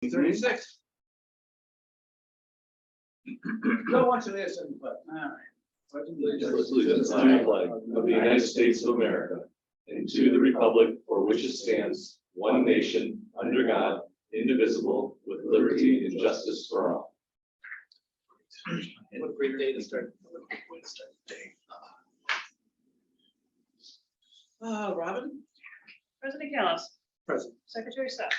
36. Don't want to listen, but all right. Allegiance to the flag of the United States of America and to the republic for which it stands, one nation, under God, indivisible, with liberty and justice for all. What a great day to start. What a great way to start the day. Robin? President Callis. Present. Secretary Seth.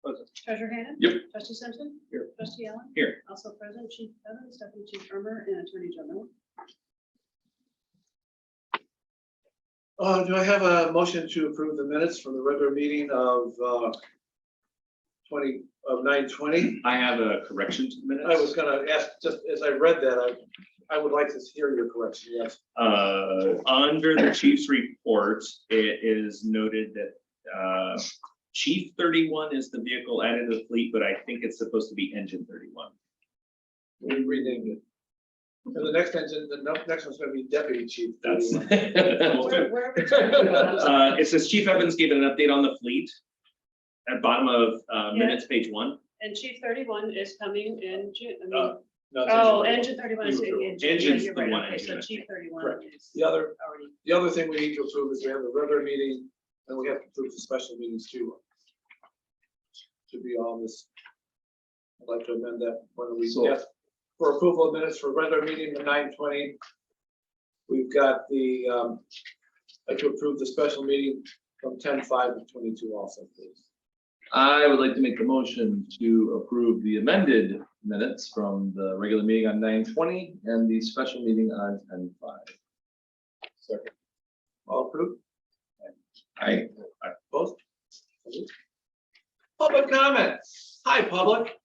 Present. Treasurer Hannon. Yep. Trustee Simpson. Here. Trustee Allen. Here. Also present, Chief Evans, Deputy Chief Ermer, and Attorney General. Do I have a motion to approve the minutes from the regular meeting of 9/20? I have a correction to the minutes. I was gonna ask, just as I read that, I would like to hear your correction, yes. Under the chief's report, it is noted that Chief 31 is the vehicle added to the fleet, but I think it's supposed to be Engine 31. We renamed it. And the next one's gonna be Deputy Chief. That's Where it says Chief Evans gave an update on the fleet at bottom of minutes, page 1. And Chief 31 is coming in June. I mean, No, it's oh, actually- Engine 31 is in June. Engine's You're the right. one Okay, so engine, I Chief 31 Correct. is The other already. thing we need to approve is we have the regular meeting, and we have to approve the special meetings too. Should be on this. I'd like to amend that when we get for approval of minutes for regular meeting the 9/20. We've got the like to approve the special meeting from 10/5 to 22 also, please. I would like to make the motion to approve the amended minutes from the regular meeting on 9/20 and the special meeting on 10/5. Second. All approved? Aye. Both? Public comment. Hi, public.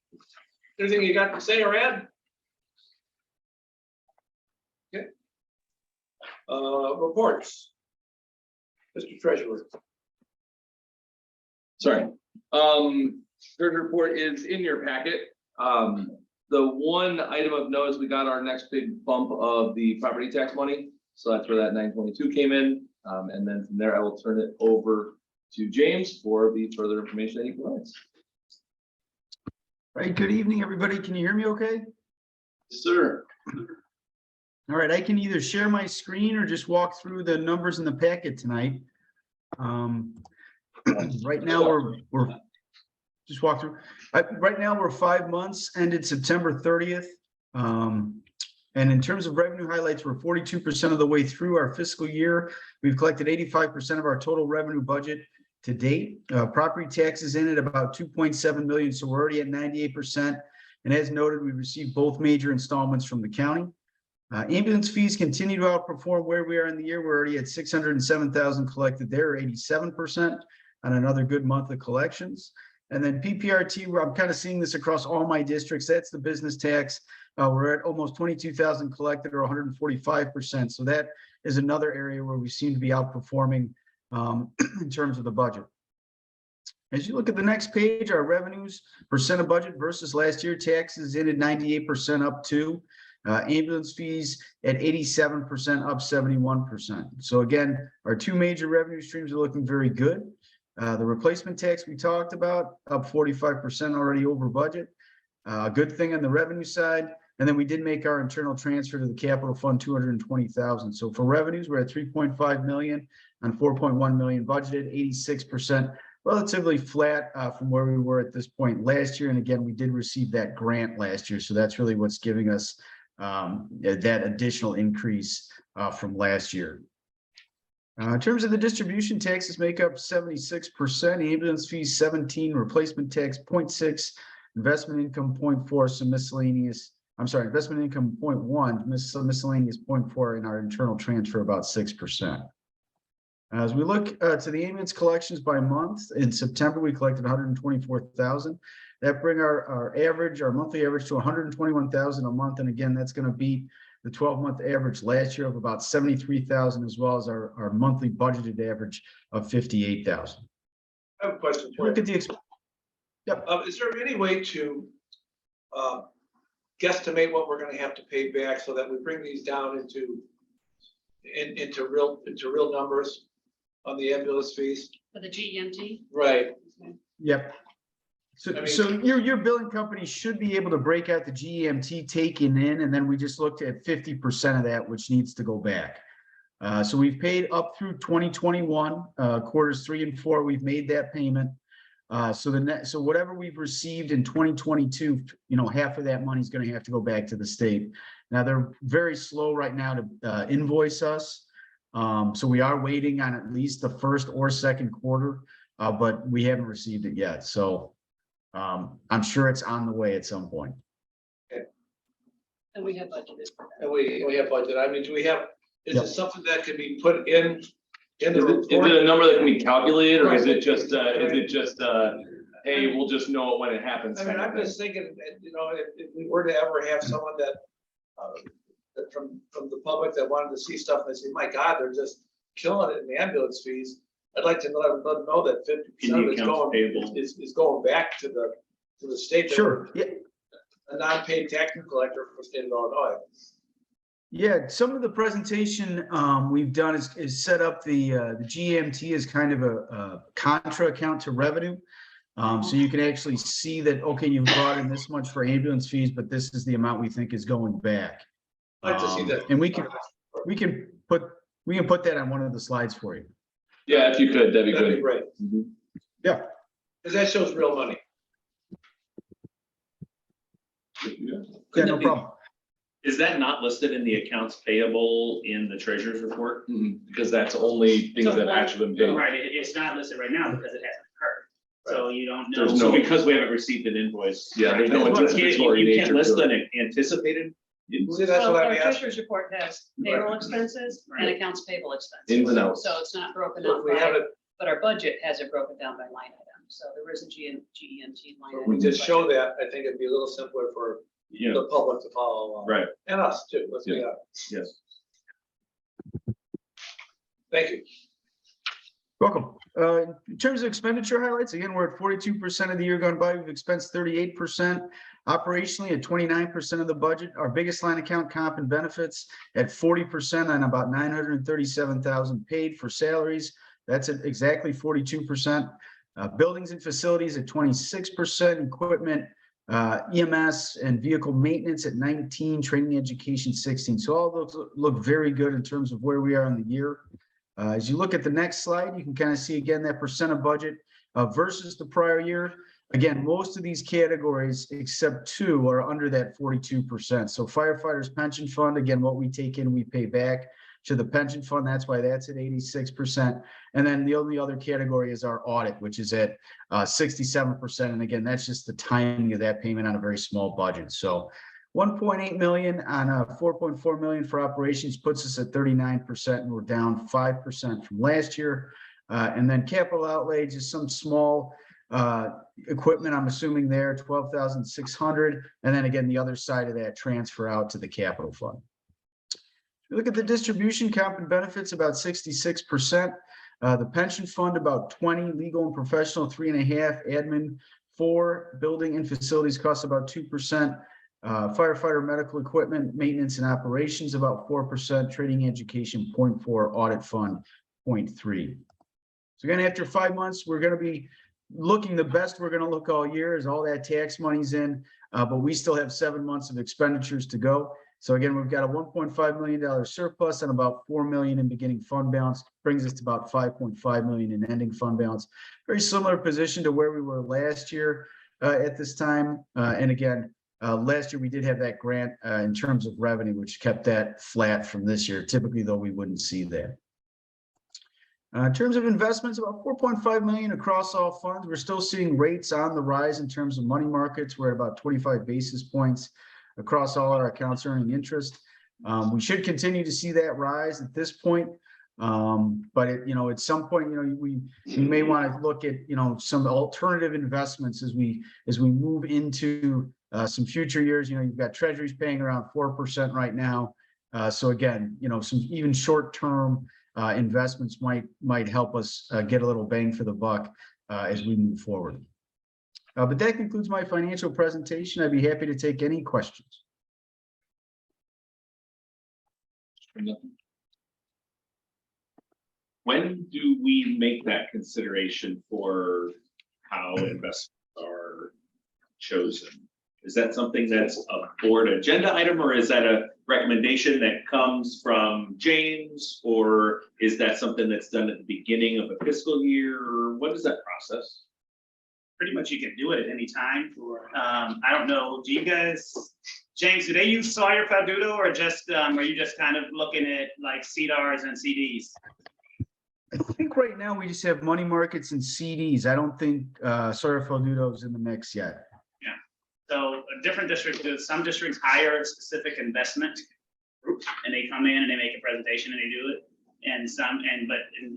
Anything you got to say or add? Okay. Reports. Mr. Treasurer. Sorry. Third report is in your packet. The one item of note is we got our next big bump of the property tax money. So that's where that 922 came in. And then from there, I will turn it over to James for the further information that he provides. Right, good evening, everybody. Can you hear me okay? Sir. All right, I can either share my screen or just walk through the numbers in the packet tonight. Right now, we're just walk through. Right now, we're 5 months, ended September 30th. And in terms of revenue highlights, we're 42% of the way through our fiscal year. We've collected 85% of our total revenue budget to date. Property taxes in at about 2.7 million, so we're already at 98%. And as noted, we received both major installments from the county. Ambulance fees continue to outperform where we are in the year. We're already at 607,000 collected there, 87% on another good month of collections. And then PPRT, where I'm kind of seeing this across all my districts, that's the business tax. We're at almost 22,000 collected, or 145%. So that is another area where we seem to be outperforming in terms of the budget. As you look at the next page, our revenues percent of budget versus last year, taxes in at 98% up 2. Ambulance fees at 87% up 71%. So again, our two major revenue streams are looking very good. The replacement tax we talked about up 45% already over budget. Good thing on the revenue side. And then we did make our internal transfer to the capital fund, 220,000. So for revenues, we're at 3.5 million on 4.1 million budgeted, 86%, relatively flat from where we were at this point last year. And again, we did receive that grant last year. So that's really what's giving us that additional increase from last year. In terms of the distribution, taxes make up 76%, ambulance fees 17, replacement tax 0.6, investment income 0.4, some miscellaneous, I'm sorry, investment income 0.1, miscellaneous 0.4, in our internal transfer about 6%. As we look to the ambulance collections by month, in September, we collected 124,000. That bring our average, our monthly average to 121,000 a month. And again, that's going to beat the 12-month average last year of about 73,000, as well as our monthly budgeted average of 58,000. I have a question for you. Look at the yep. Is there any way to guesstimate what we're going to have to pay back so that we bring these down into real numbers on the ambulance fees? For the GEMT. Right. Yep. So your billing company should be able to break out the GEMT taken in, and then we just looked at 50% of that, which needs to go back. So we've paid up through 2021, quarters 3 and 4, we've made that payment. So whatever we've received in 2022, half of that money is going to have to go back to the state. Now they're very slow right now to invoice us. So we are waiting on at least the first or second quarter, but we haven't received it yet. So I'm sure it's on the way at some point. And we have budgeted for that. And we have budget. I mean, do we have, is Yep. it something that can be put in the Is report? it a number that can be calculated, or is it just, hey, we'll just know it when it happens? I mean, kind of I'm thing? just thinking, if we were to ever have someone that from the public that wanted to see stuff, and they say, my God, they're just killing it in the ambulance fees. I'd like to let them know that 50% of it's going, is going back to the state. Sure. Yeah. A non-paid tax collector for the state of Illinois. Yeah, some of the presentation we've done is set up the GMT as kind of a contra account to revenue. So you can actually see that, okay, you've brought in this much for ambulance fees, but this is the amount we think is going back. I'd like to see that. And we can put that on one of the slides for you. Yeah, if you could, that'd be That'd be good. great. Yeah. Because that shows real money. Yeah, no problem. Is that not listed in the accounts payable in the treasurer's report? Because that's only things that actually been paid. Right, it's not listed right now because it hasn't occurred, so you don't know. There's So no- because we haven't received an invoice. Yeah, there's no You can't- anticipatory You nature can't list to an anticipated. See, that's Well, what our I'm asking. treasurer's report has payroll expenses and accounts payable expenses. Ins and outs. So it's not broken If out we have by, it, but our budget has it broken down by line item. So there is a GEMT line. if we item just show budget. that, I think it'd be a little simpler for Yeah, the public to follow along. right, And us too, let's be honest. yes. Thank you. Welcome. In terms of expenditure highlights, again, we're at 42% of the year gone by. We've expensed 38%. Operationally, at 29% of the budget. Our biggest line account, comp and benefits, at 40% on about 937,000 paid for salaries. That's at exactly 42%. Buildings and facilities at 26%. Equipment, EMS and vehicle maintenance at 19, training education 16. So all those look very good in terms of where we are in the year. As you look at the next slide, you can kind of see again that percent of budget versus the prior year. Again, most of these categories, except 2, are under that 42%. So firefighters pension fund, again, what we take in, we pay back to the pension fund. That's why that's at 86%. And then the only other category is our audit, which is at 67%. And again, that's just the timing of that payment on a very small budget. So 1.8 million on a 4.4 million for operations puts us at 39%, and we're down 5% from last year. And then capital outlay, just some small equipment, I'm assuming there, 12,600. And then again, the other side of that transfer out to the capital fund. If you look at the distribution, comp and benefits, about 66%. The pension fund, about 20, legal and professional, 3.5, admin, 4, building and facilities costs about 2%. Firefighter medical equipment, maintenance and operations, about 4%, trading education, 0.4, audit fund, 0.3. So again, after 5 months, we're going to be looking the best we're going to look all year as all that tax money's in, but we still have 7 months of expenditures to go. So again, we've got a $1.5 million surplus and about 4 million in beginning fund balance, brings us to about 5.5 million in ending fund balance. Very similar position to where we were last year at this time. And again, last year we did have that grant in terms of revenue, which kept that flat from this year. Typically, though, we wouldn't see that. In terms of investments, about 4.5 million across all funds. We're still seeing rates on the rise in terms of money markets. We're at about 25 basis points across all our accounts earning interest. We should continue to see that rise at this point. But at some point, we may want to look at, some alternative investments as we move into some future years. You've got treasuries paying around 4% right now. So again, some even short-term investments might help us get a little bang for the buck as we move forward. But that concludes my financial presentation. I'd be happy to take any questions. When do we make that consideration for how investment are chosen? Is that something that's a board agenda item, or is that a recommendation that comes from James? Or is that something that's done at the beginning of a fiscal year? Or what is that process? Pretty much you can do it at any time. I don't know, do you guys, James, do they use Sawyer Falduto or just, are you just kind of looking at like CDRs and CDs? I think right now we just have money markets and CDs. I don't think Sawyer Falduto is in the mix yet. So different districts do, some districts hire a specific investment group and they come in and they make a presentation and they do it. And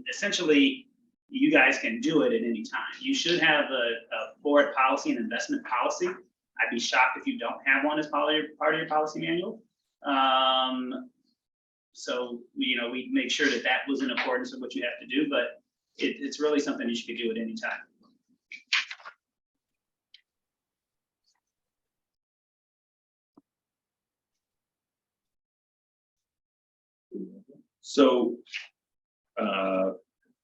essentially you guys can do it at any time. You should have a board policy and investment policy. I'd be shocked if you don't have one as part of your policy manual. So we make sure that that was in accordance with what you have to do, but it's really something you should do at any time. So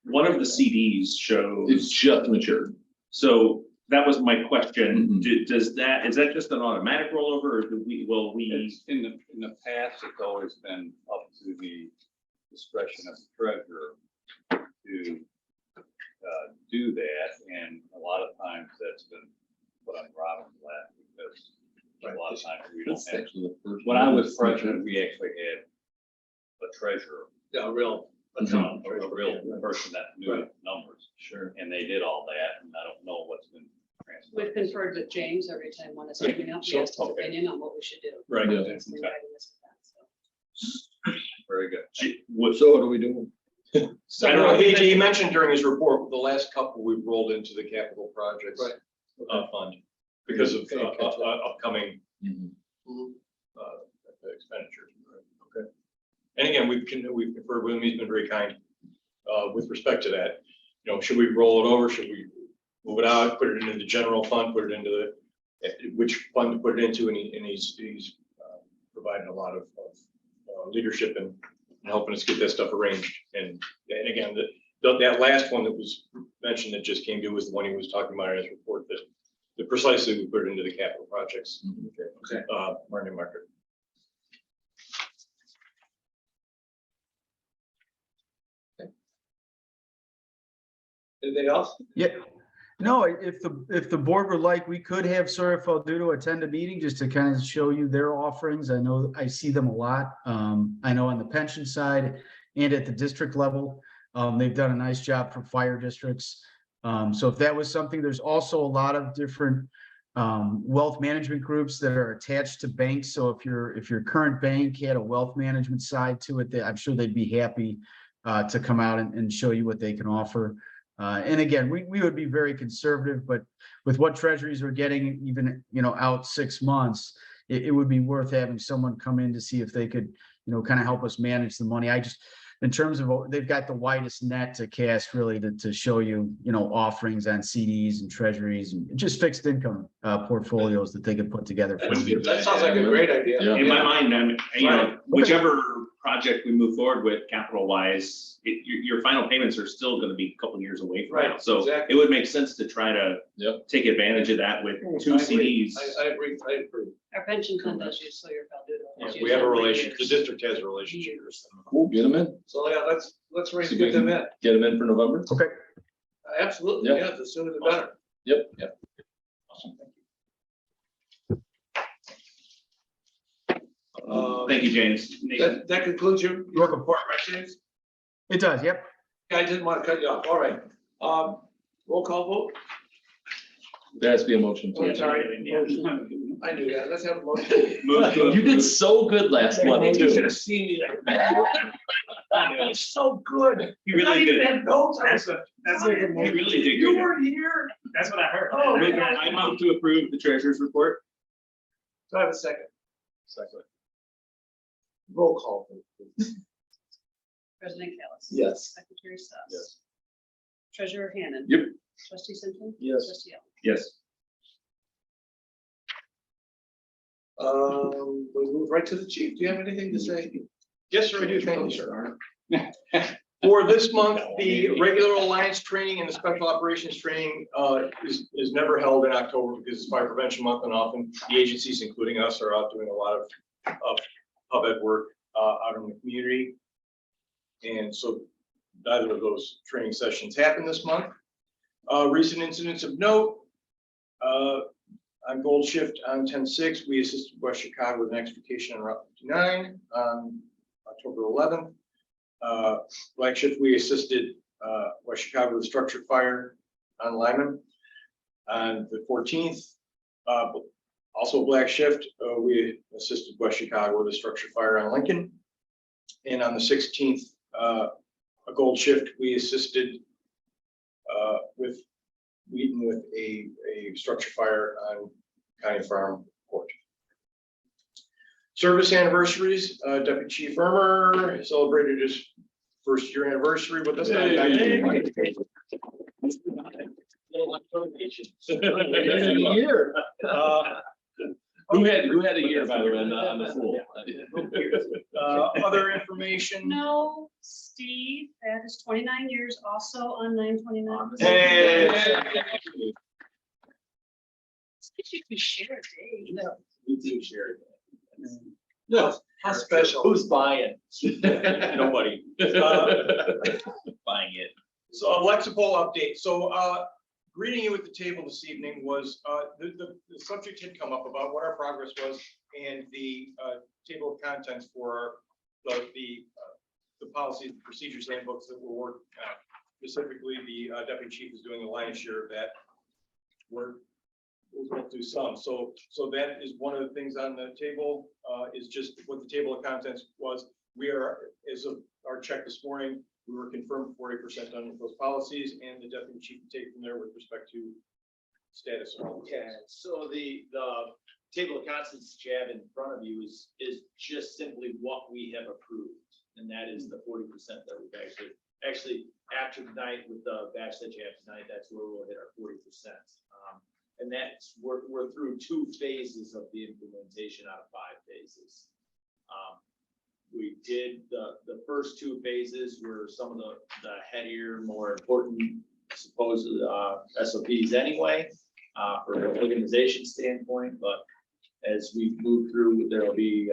one of the CDs shows. It's just matured. So that was my question. Mhm. Is that just an automatic rollover, or will we? It's in the past, it's always been up to the discretion of the treasurer to do that, and a lot of times that's been put on Robin's lap because a lot of times we don't That's have. actually the first. When I was president, we actually had a treasurer, Yeah, a real. a real person that knew the numbers. Sure. And they did all that, and I don't know what's been transferred. We've conferred with James every time one is coming up, he has his opinion on what we should do. Right. Yeah. He's been guiding us with that, so. Very good. So what are we doing? I don't know. He mentioned during his report, the last couple we've rolled into the capital projects fund because of upcoming expenditures. Okay. And again, we've conferred with him. He's been very kind with respect to that. Should we roll it over? Should we move it out, put it into the general fund, put it into which fund to put it into? And he's providing a lot of leadership and helping us get that stuff arranged. And again, that last one that was mentioned that just came due was the one he was talking about in his report, that precisely we put it into the capital projects. Okay. Money market. Anything else? Yeah, no, if the board would like, we could have Sawyer Falduto attend a meeting just to kind of show you their offerings. I know I see them a lot. I know on the pension side and at the district level, they've done a nice job for fire districts. So if that was something, there's also a lot of different wealth management groups that are attached to banks. So if your current bank had a wealth management side to it, I'm sure they'd be happy to come out and show you what they can offer. And again, we would be very conservative, but with what treasuries are getting, even, out 6 months, it would be worth having someone come in to see if they could, kind of help us manage the money. In terms of, they've got the widest net to cast really to show you, offerings on CDs and treasuries and just fixed income portfolios that they could put together for you. That sounds like a great idea. Yeah. In my mind, whichever project we move forward with capital wise, your final payments are still going to be a couple of years away from now. Right, So exactly. it would make sense to try to take advantage of that with two I agree. CDs. I agree. Our pension fund does use Sawyer Falduto. We have a relationship. The district has a relationship. Cool, get them in. So yeah, let's raise get them in. Get them in for November. Okay. Absolutely, Yeah. yeah, the sooner the better. Yep. Thank you, James. That concludes your report, right, James? It does, yep. I didn't want to cut you off. All right. Roll call vote. There has to be a motion. Oh, to sorry. I knew that. Let's have a motion. Move to You did so good last month. You should too. have seen me. It's so good. You really I didn't did. have notes. That's You really did You good. weren't here. what I heard. Oh, I move to approve the treasurer's report. Do I have a second? Second. Roll call. Please. President Callis. Yes. Secretary Stas. Yes. Treasurer Hannan. Yep. Trustee Simpson. Yes. Trustee Allen. Yes. We move right to the chief. Do you have anything to say? Yes, sir, I do. Thank you, sir. For this month, the regular alliance training and the special operations training is never held in October because it's fire prevention month, and often the agencies, including us, are out doing a lot of hub ed work out in the community. And so neither of those training sessions happen this month. Recent incidents of note, on Gold Shift on 10/6, we assisted West Chicago with an extrication on Route 59 on October 11th. Black Shift, we assisted West Chicago with a structure fire on Lyman. On the 14th, also Black Shift, we assisted West Chicago with a structure fire on Lincoln. And on the 16th, a Gold Shift, we assisted with Wheaton with a structure fire on County Farm Court. Service anniversaries, Deputy Chief Ermer celebrated his first year anniversary with us. Year. Who had a year, by the way, on the floor? Other information. No, Steve, that is 29 years, also on 9/29. Hey. You can share a day. We do share it. No, how special. Who's buying? Nobody. Buying it. So Lexipol update. So greeting you at the table this evening was the subject had come up about what our progress was and the table of contents for the policies and procedures handbooks that we're working on. Specifically, the deputy chief is doing the lion's share of that. We'll do some. So that is one of the things on the table, is just what the table of contents was. We are, as of our check this morning, we were confirmed 40% done with those policies, and the deputy chief will take from there with respect to status of all. Yeah, so the table of contents that you have in front of you is just simply what we have approved. And that is the 40% that we've actually after tonight with the batch that you have tonight, that's where we'll hit our 40%. And that's, we're through 2 phases of the implementation out of 5 phases. We did the first 2 phases were some of the headier, more important supposed SOPs anyway, from an organization standpoint, but as we move through, there'll be,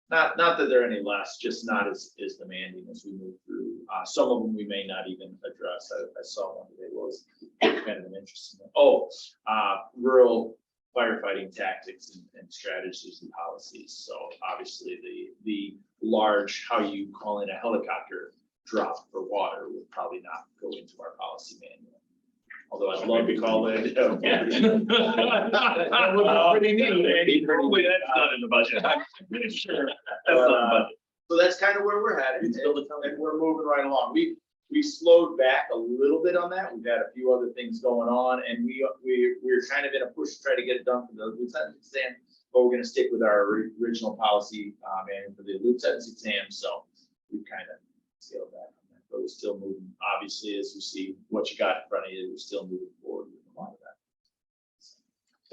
not that they're any less, just not as demanding as we move through. Some of them we may not even address. I saw one today was kind of an interesting one. Oh, rural firefighting tactics and strategies and policies. So obviously the large, how you call in a helicopter drop for water would probably not go into our policy manual. Although I'd love to call it. That would be pretty neat. Probably that's not in the budget. I'm pretty sure. So that's kind of where we're headed, and we're moving right along. We slowed back a little bit on that. We've had a few other things going on, and we're kind of in a push to try to get it done for the lieutenant exam, but we're going to stick with our original policy manual for the lieutenant's exam. So we kind of scaled back on that, but we're still moving. Obviously, as you see what you got in front of you, we're still moving forward with a lot of that.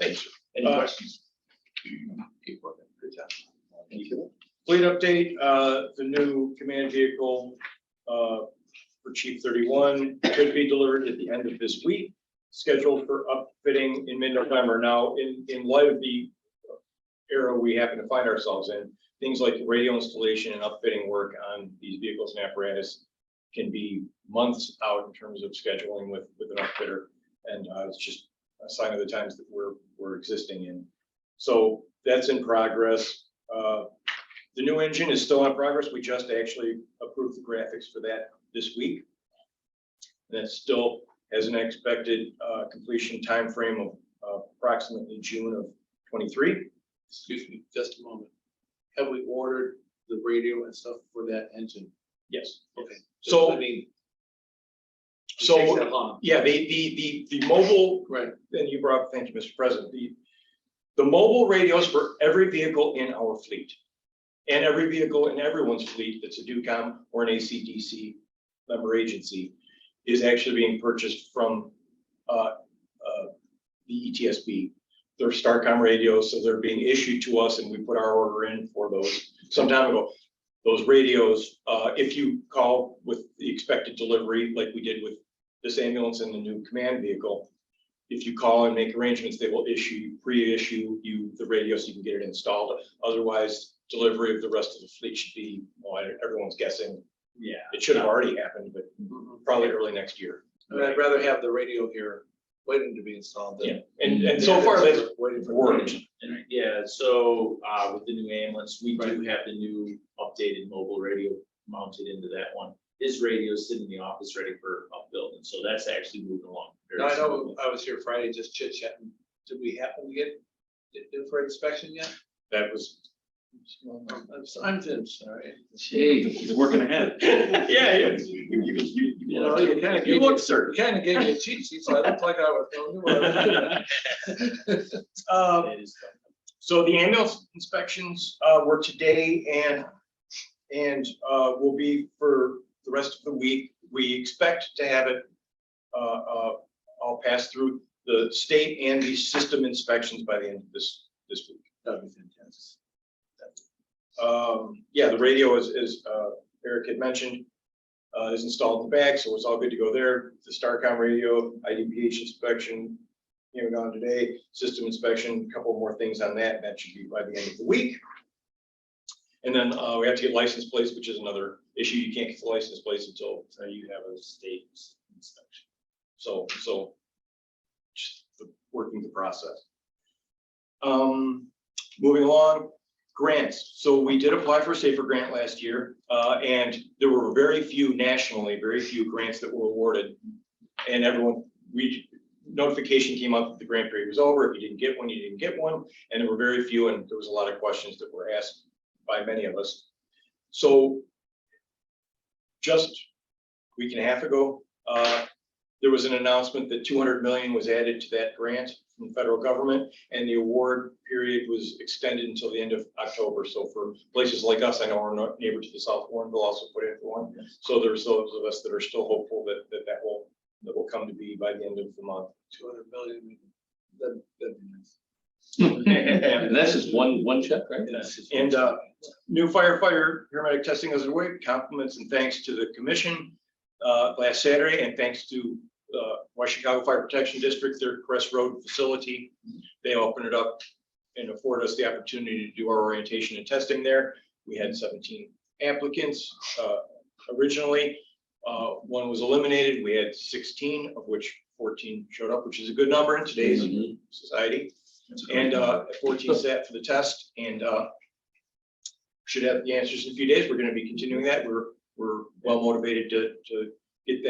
Thanks. Any questions? Keep working. Good job. Thank you. Fleet update, the new command vehicle for Chief 31 could be delivered at the end of this week, scheduled for upfitting in mid-November. Now, in light of the era we happen to find ourselves in, things like radio installation and upfitting work on these vehicles and apparatus can be months out in terms of scheduling with an upfitter, and it's just a sign of the times that we're existing in. So that's in progress. The new engine is still in progress. We just actually approved the graphics for that this week. That still has an expected completion time frame of approximately June of 23. Excuse me, just a moment. Have we ordered the radio and stuff for that engine? Yes. Okay. So I mean, it so takes that long. yeah, the mobile, Right. and you brought up, thank you, Mr. President, the mobile radios for every vehicle in our fleet and every vehicle in everyone's fleet that's a DUCOM or an ACDC member agency is actually being purchased from the ETSB. They're Starcom radios, so they're being issued to us, and we put our order in for those some time ago. those radios, if you call with the expected delivery, like we did with this ambulance and the new command vehicle, if you call and make arrangements, they will pre-issue you the radio so you can get it installed. Otherwise, delivery of the rest of the fleet should be, well, everyone's guessing. Yeah. It should have already happened, but probably early next year. And I'd rather have the radio here waiting to be installed than. And so far, that's Waiting for. worked. And yeah, so with the new ambulance, we do have the new updated mobile radio mounted into that one. His radio is sitting in the office ready for upbuild, and so that's actually moving along. very Now, I know smoothly. I was here Friday just chit chatting. Did we happen to get it due for inspection yet? That was. I'm finished, all right. He's working ahead. Yeah, You know, you kind of. You look certain. You kind of gave me a cheat sheet, so I looked like I was. Knew what I was doing. It is tough. So the ambulance inspections were today and will be for the rest of the week. We expect to have it all pass through the state and the system inspections by the end of this week. That'd be fantastic. Yeah, the radio is Eric had mentioned, is installed in the bag, so it's all good to go there. The Starcom radio, IDPH inspection, gone today, system inspection, a couple more things on that. That should be by the end of the week. And then we have to get license plates, which is another issue. You can't get the license plates until you have a state inspection. So just working the process. Moving along, grants. So we did apply for a SAFER grant last year, and there were very few nationally, very few grants that were awarded. And notification came up that the grant period was over. If you didn't get one, you didn't get one. And there were very few, and there was a lot of questions that were asked by many of us. So just a week and a half ago, there was an announcement that 200 million was added to that grant from the federal government, and the award period was extended until the end of October. So for places like us, I know our neighbor to the south, Warrenville, also put in for one. So there's those of us that are still hopeful that will come to be by the end of the month. 200 million. That'd be nice. And that's just one check, right? And new firefighter paramedic testing is underway. Compliments and thanks to the commission last Saturday, and thanks to West Chicago Fire Protection District, their Crest Road facility. They opened it up and afforded us the opportunity to do our orientation and testing there. We had 17 applicants originally. One was eliminated. We had 16, of which 14 showed up, which is a good number in today's society. And 14 sat for the test, and should have the answers in a few days. We're going to be continuing that. We're well motivated to get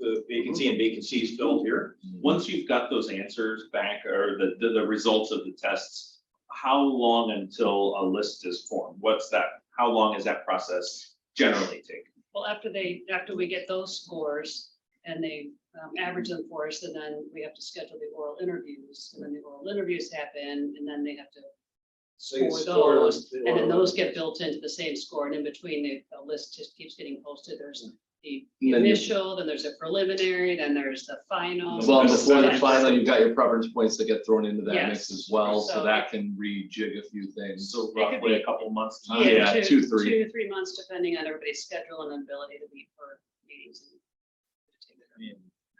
the vacancy and vacancies filled here. Once you've got those answers back, or the results of the tests, how long until a list is formed? How long is that process generally take? Well, after we get those scores and they average them for us, and then we have to schedule the oral interviews, and then the oral interviews happen, and then they have to So you score those, the and then oral- those get built into the same score, and in between, the list just keeps getting posted. There's the And then- initial, then there's a preliminary, then there's the final. Well, before the So final, you've got your preference points that get thrown into that mix Yes. as well, so So that can rejig a few things. So It could roughly be- a couple months. Yeah, 2-3. 2 to 3 months, depending on everybody's schedule and ability to meet for meetings.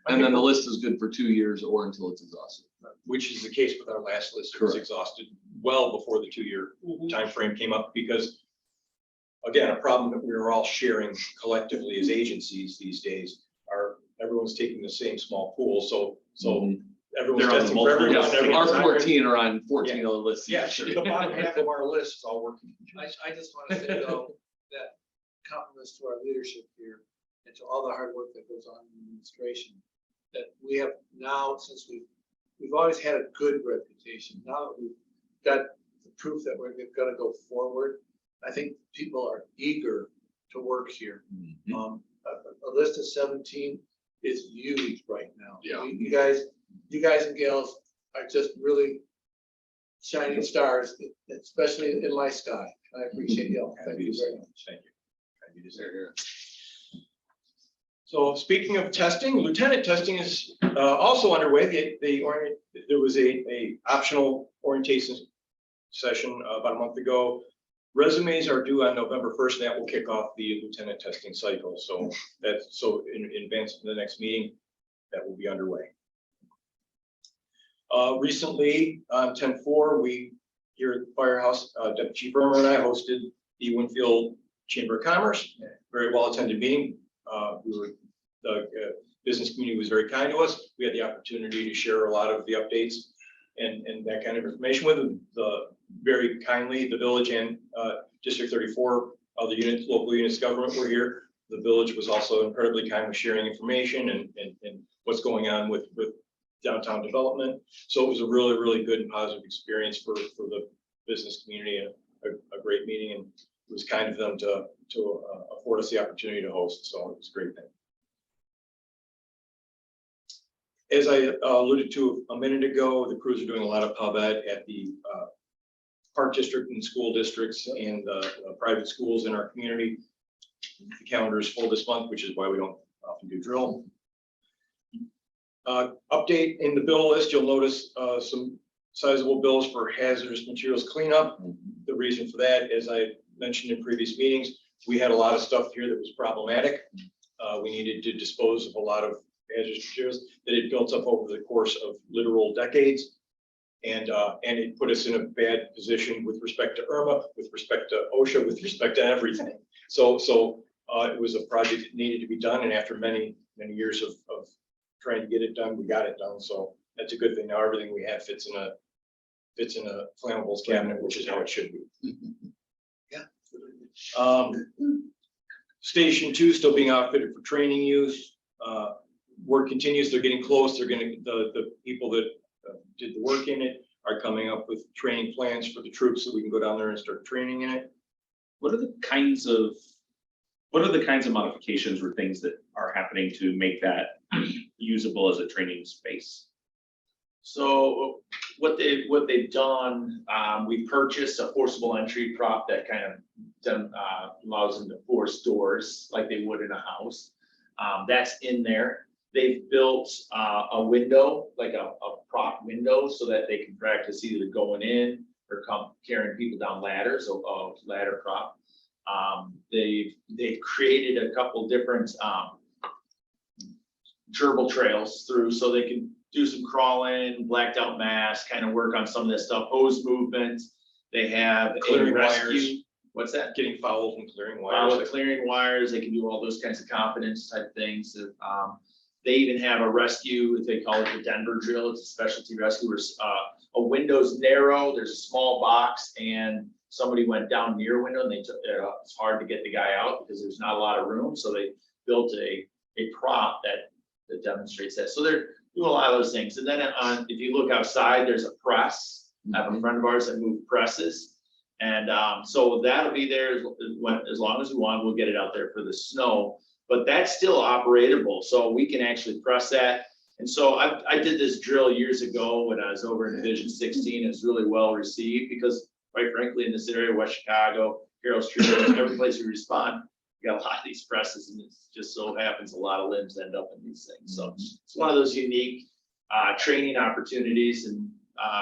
And then the list is good for 2 years or until it's exhausted. Which is the case with our last list. It was Correct. exhausted well before the 2-year Mhm. time frame came up, because again, a problem that we are all sharing collectively as agencies these days are everyone's taking the same small pool. So everyone's They're on testing for multiple- everyone. Yeah, and everyone's our hiring. 14 are on 14 other lists. Yeah, the bottom half of our list is all working. I just want to say though, that compliments to our leadership here and to all the hard work that goes on in administration. That we have now, since we've always had a good reputation, now that we've got the proof that we're gonna go forward, I think people are eager to work here. A list of 17 is huge right now. Yeah. You guys and gals are just really shining stars, especially in my sky. I appreciate y'all. Thank you very much. Thank you. Happy to say here. So speaking of testing, lieutenant testing is also underway. There was a optional orientation session about a month ago. Resumes are due on November 1st. That will kick off the lieutenant testing cycle. So in advance of the next meeting, that will be underway. Recently on 10/4, we here at the firehouse, Deputy Chief Irmer and I hosted the Winfield Chamber of Commerce. Very well attended meeting. The business community was very kind to us. We had the opportunity to share a lot of the updates and that kind of information with them. Very kindly, the village and District 34, other units, local units of government were here. The village was also incredibly kind with sharing information and what's going on with downtown development. So it was a really, really good and positive experience for the business community, and a great meeting, and it was kind of them to afford us the opportunity to host. So it was a great thing. As I alluded to a minute ago, the crews are doing a lot of pub ed at the park district and school districts and private schools in our community. The calendar is full this month, which is why we don't often do drill. Update in the bill list, you'll notice some sizable bills for hazardous materials cleanup. The reason for that, as I mentioned in previous meetings, we had a lot of stuff here that was problematic. We needed to dispose of a lot of hazardous materials that had built up over the course of literal decades. And it put us in a bad position with respect to Irma, with respect to OSHA, with respect to everything. So it was a project that needed to be done, and after many years of trying to get it done, we got it done. So that's a good thing. Now everything we have fits in a flammables cabinet, which is how it should be. Yeah. Station 2 still being outfitted for training use. Work continues. They're getting close. They're going to the people that did the work in it are coming up with training plans for the troops so we can go down there and start training in it. What are the kinds of modifications or things that are happening to make that usable as a training space? So what they've done, we purchased a forcible entry prop that kind of allows them to force doors like they would in a house. That's in there. They've built a window, like a prop window, so that they can practice either going in or carrying people down ladders, a ladder prop. They've created a couple different gerbil trails through, so they can do some crawling, blacked out mass, kind of work on some of this stuff, hose movement. They have Clearing a rescue. wires. What's that? Getting fouls and clearing wires. Clearing wires. They can do all those kinds of confidence type things. They even have a rescue, they call it the Denver drill. It's a specialty rescue where a window's narrow, there's a small box, and somebody went down near a window and they took it up. It's hard to get the guy out because there's not a lot of room. So they built a prop that demonstrates that. So they're doing a lot of those things. And then if you look outside, there's a press. I have a friend of ours that moved presses. And so that'll be there as long as we want. We'll get it out there for the snow. But that's still operatable, so we can actually press that. And so I did this drill years ago when I was over in Division 16. It's really well received because, quite frankly, in this area, West Chicago, Carroll Street, every place we respond, we got a lot of these presses, and it just so happens a lot of limbs end up in these things. So it's one of those unique training opportunities, and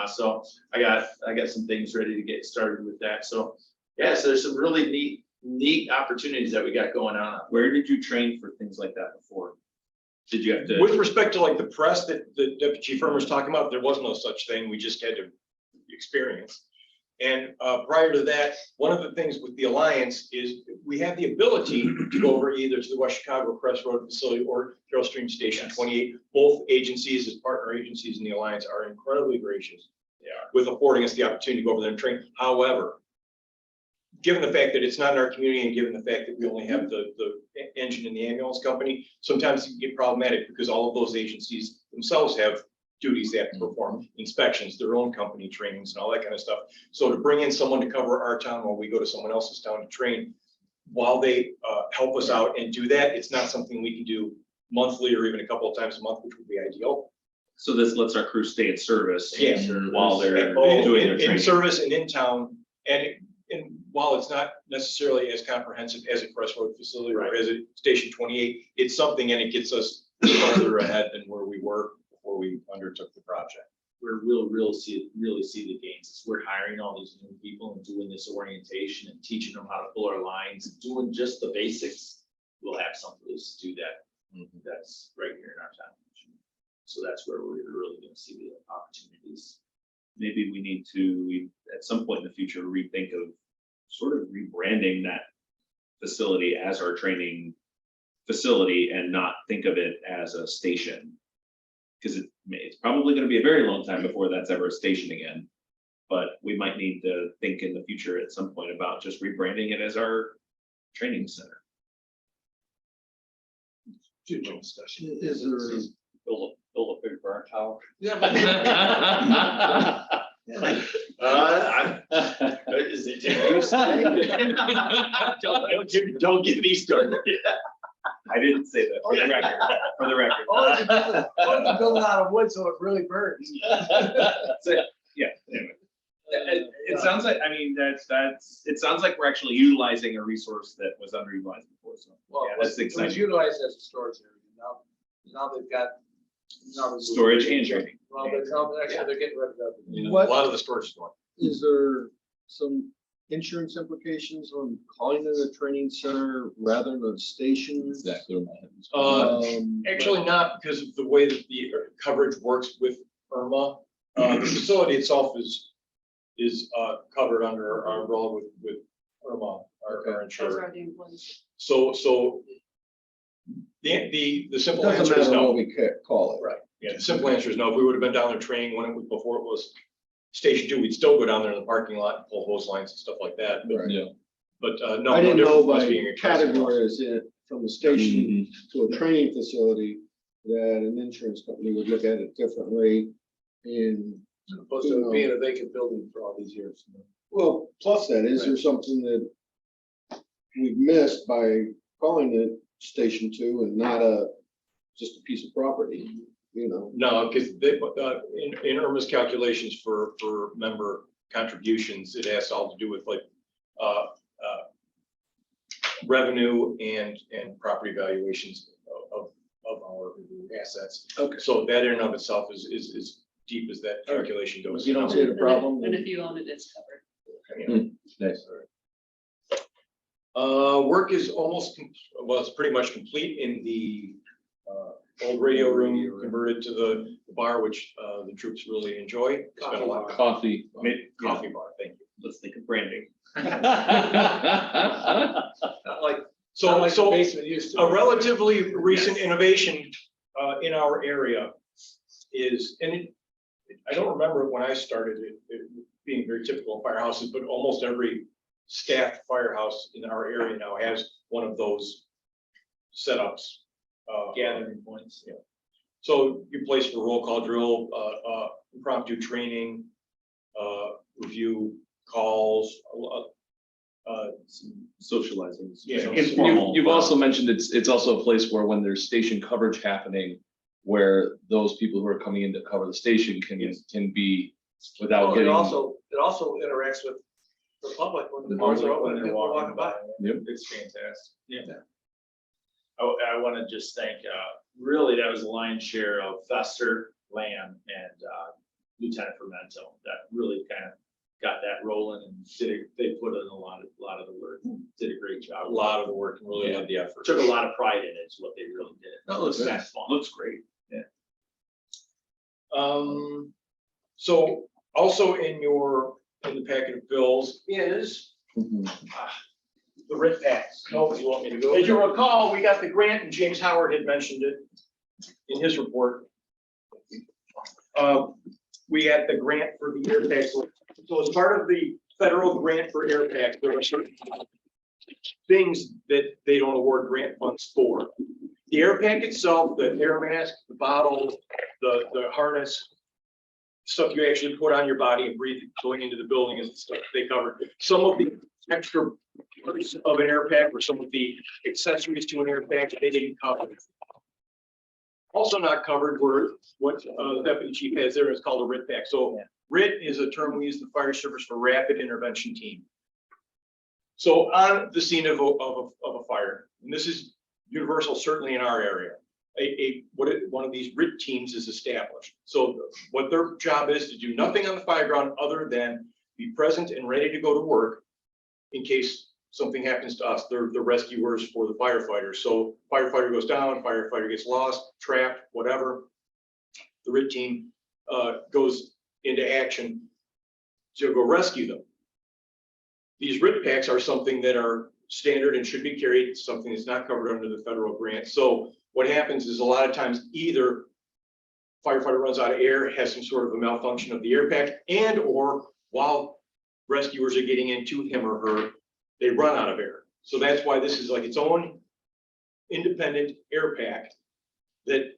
so I got some things ready to get started with that. So yeah, so there's some really neat opportunities that we got going on. Where did you train for things like that before? Did you have to? With respect to like the press that the Deputy Chief Irmer was talking about, there was no such thing. We just had to experience. And prior to that, one of the things with the Alliance is we have the ability to go over either to the West Chicago Crest Road facility or Carroll Stream Station 28. Both agencies, as partner agencies in the Alliance, are incredibly gracious with affording us the opportunity to go over there and train. However, given the fact that it's not in our community and given the fact that we only have the engine in the ambulance company, sometimes it can get problematic because all of those agencies themselves have duties they have to perform, inspections, their own company trainings and all that kind of stuff. So to bring in someone to cover our town while we go to someone else's town to train, while they help us out and do that, it's not something we can do monthly or even a couple of times a month, which would be ideal. So this lets our crew stay in service. Yeah. While they're doing doing their in training. service and in town. And while it's not necessarily as comprehensive as a Crest Road facility or as a Station 28, it's something, and it gets us further ahead than where we were before we undertook the project. really see the gains. Is we're hiring all these new people and doing this orientation and teaching them how to pull our lines and doing just the basics. We'll have some place to do that. That's right here in our town. So that's where we're really going to see the opportunities. Maybe we need to, at some point in the future, rethink of sort of rebranding that facility as our training facility and not think of it as a station. Because it's probably going to be a very long time before that's ever a station again. But we might need to think in the future at some point about just rebranding it as our training center. Is there? Build a big burn tower? Is it? Don't get me started. I didn't say that for the record. For the record. Building out of wood so it really burns. Yeah. Anyway. It sounds like, I mean, it sounds like we're actually utilizing a resource that was underutilized before. So Well, yeah, that's it was exciting. utilized as a storage area. Now they've got. Storage and training. Well, actually, they're getting rid of it. You know, What- a lot of the storage is going. Is there some insurance implications on calling it a training center rather than a station? Exactly. Actually not, because of the way that the coverage works with IRMA. The facility itself is covered under our umbrella with IRMA, our Those insurer. are the employees. So the simple Doesn't answer is matter no. what we call it. Right. Yeah, the simple answer is no. If we would have been down there training before it was Station 2, we'd still go down there in the parking lot and pull hose lines and stuff like that. But, Right. Yeah. No. I didn't no know difference by being a class one. category is it from the station to a training facility that an insurance company would look at it differently. And Opposed to it being a vacant building for all these years. well, plus that, is there something that we've missed by calling it Station 2 and not just a piece of property, you know? No, because in IRMA's calculations for member contributions, it has all to do with like revenue and property valuations of our assets. Okay. So that in and of itself is deep as that calculation goes. You don't see the problem? And if you own it, it's covered. Nice. Work is well, it's pretty much complete in the old radio room converted to the bar, which the troops really enjoy. Spent a lot of Coffee. coffee bar, thank you. Let's think of branding. Not like So the basement used to. a relatively recent innovation in our area is, and I don't remember when I started it being very typical of firehouses, but almost every staffed firehouse in our area now has one of those setups. Gathering points. Yeah. So you place for roll call drill, impromptu training, review calls, Some socializing. Yeah. You've also mentioned it's also a place where when there's station coverage happening, where those people who are coming in to cover the station can be without It getting. also interacts with the public when the doors are open and people are walking by. It's fantastic. Yeah. I want to just thank, really, that was a lion's share of Fester, Lamb, and Lieutenant Fermento. That really kind of got that rolling and they put in a lot of the work, did a great job. a lot of the work and really led the effort. Took a lot of pride in it, is what they really did. That looks That's fun. Looks great. So also in the packet of bills is the RIT packs. No, you want me to go? As you recall, we got the grant and James Howard had mentioned it in his report. We had the grant for the air packs. So as part of the federal grant for air packs, there are certain things that they don't award grant funds for. The air pack itself, the air mask, the bottle, the harness, stuff you actually put on your body and breathe going into the building is the stuff they cover. Some of the extra parts of an air pack or some of the accessories to an air pack, they didn't cover. Also not covered were what the deputy chief has there is called a RIT pack. So RIT is a term we use in the fire service for rapid intervention team. So on the scene of a fire, and this is universal certainly in our area, one of these RIT teams is established. So what their job is to do nothing on the fire ground other than be present and ready to go to work in case something happens to us. They're the rescuers for the firefighters. So firefighter goes down, firefighter gets lost, trapped, whatever. The RIT team goes into action to go rescue them. These RIT packs are something that are standard and should be carried, something that's not covered under the federal grant. So what happens is a lot of times either firefighter runs out of air, has some sort of a malfunction of the air pack, and or while rescuers are getting into him or her, they run out of air. So that's why this is like its own independent air pack that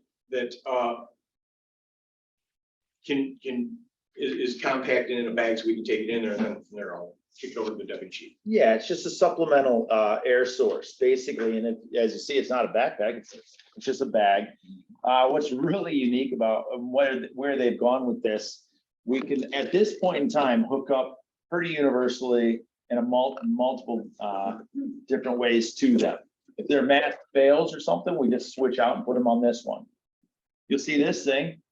is compacted in a bag so we can take it in there, and then from there I'll kick it over to the deputy chief. Yeah, it's just a supplemental air source, basically, and as you see, it's not a backpack, it's just a bag. What's really unique about where they've gone with this, we can, at this point in time, hook up pretty universally in a multiple different ways to them. If their mask fails or something, we just switch out and put them on this one. You'll see this thing.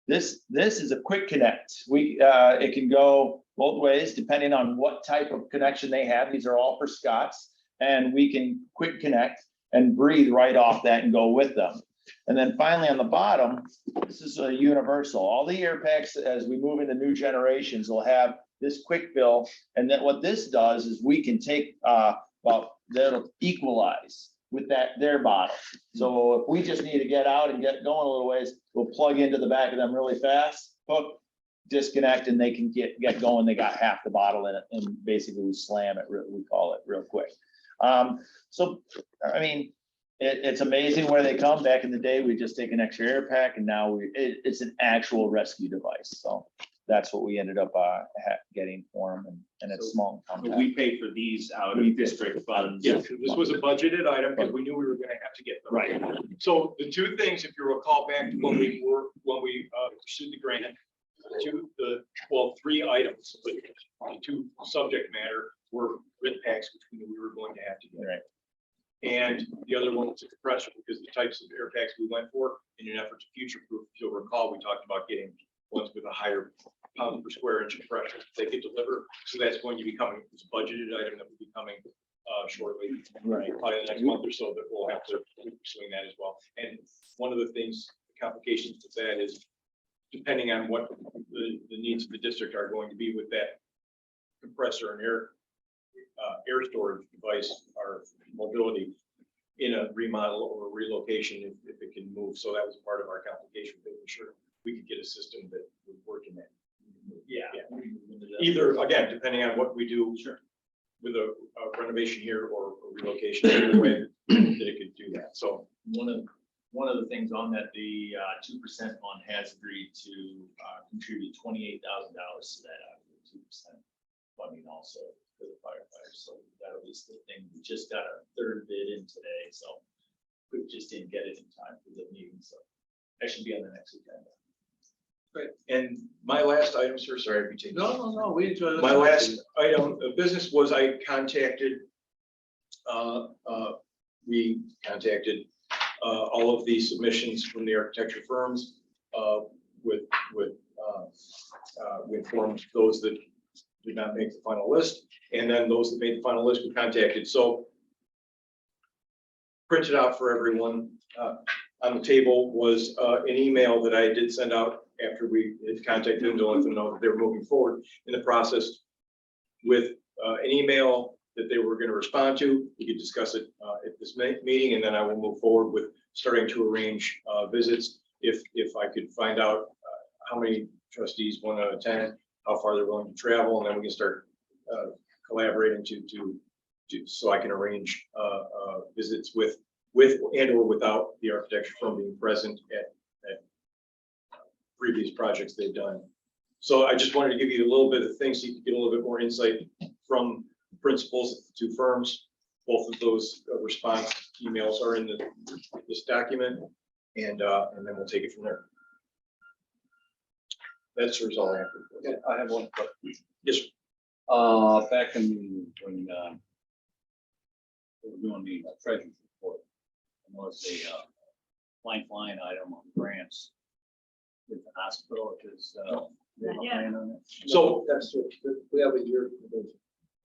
This is a quick connect. It can go both ways depending on what type of connection they have. These are all for Scots, and we can quick connect and breathe right off that and go with them. And then finally on the bottom, this is a universal. All the air packs, as we move into new generations, will have this quick fill. And then what this does is we can take, that'll equalize with their bottle. So if we just need to get out and get going a little ways, we'll plug into the back of them really fast, hook, disconnect, and they can get going. They got half the bottle in it, and basically we slam it, we call it real quick. So, I mean, it's amazing where they come. Back in the day, we just take an extra air pack, and now it's an actual rescue device. So that's what we ended up getting for them, and it's small. And compact. We pay for these out of district funds. Yeah, this was a budgeted item because we knew we were going to have to get them. Right. So the two things, if you recall back to when we pursued the grant, three items, but the two subject matter were RIT packs, which we knew we were going to have to get. Right. And the other one was a compressor, because the types of air packs we went for in an effort to future-proof, if you'll recall, we talked about getting ones with a higher pound per square inch of pressure they could deliver. So that's going to be coming, it's a budgeted item that will be coming shortly. Right. Probably the next month or so, that we'll have to be pursuing that as well. And one of the things, the complications with that is, depending on what the needs of the district are going to be with that compressor and air storage device, our mobility in a remodel or relocation, if it can move. So that was part of our complication, making sure we could get a system that would work in that. Yeah. Either, again, depending on what we do with a renovation here or a relocation, either way that it could do that. So One of the things on that, the 2% fund has agreed to contribute $28,000 to that 2% funding also for the firefighters. So that'll be the thing. We just got our third bid in today, so we just didn't get it in time for the meeting. So that should be on the next agenda. Great. And my last item, sir, sorry if you take. No, we enjoy this. My last item of business was we contacted all of the submissions from the architecture firms we informed those that did not make the final list, and then those that made the final list we contacted. So printed out for everyone on the table was an email that I did send out after we had contacted them to let them know that they were moving forward in the process with an email that they were going to respond to. We could discuss it at this meeting, and then I will move forward with starting to arrange visits. If I could find out how many trustees want to attend, how far they're willing to travel, and then we can start collaborating so I can arrange visits with and or without the architecture firm being present at previous projects they've done. So I just wanted to give you a little bit of things so you could get a little bit more insight from principals of the two firms. Both of those response emails are in this document, and then we'll take it from there. That's all I have. Okay, I have one question. Yes, sir. Back in when we were doing the treasurer's report, I noticed line item on grants with the hospital, because, Not yet. So, That's true. We have a year.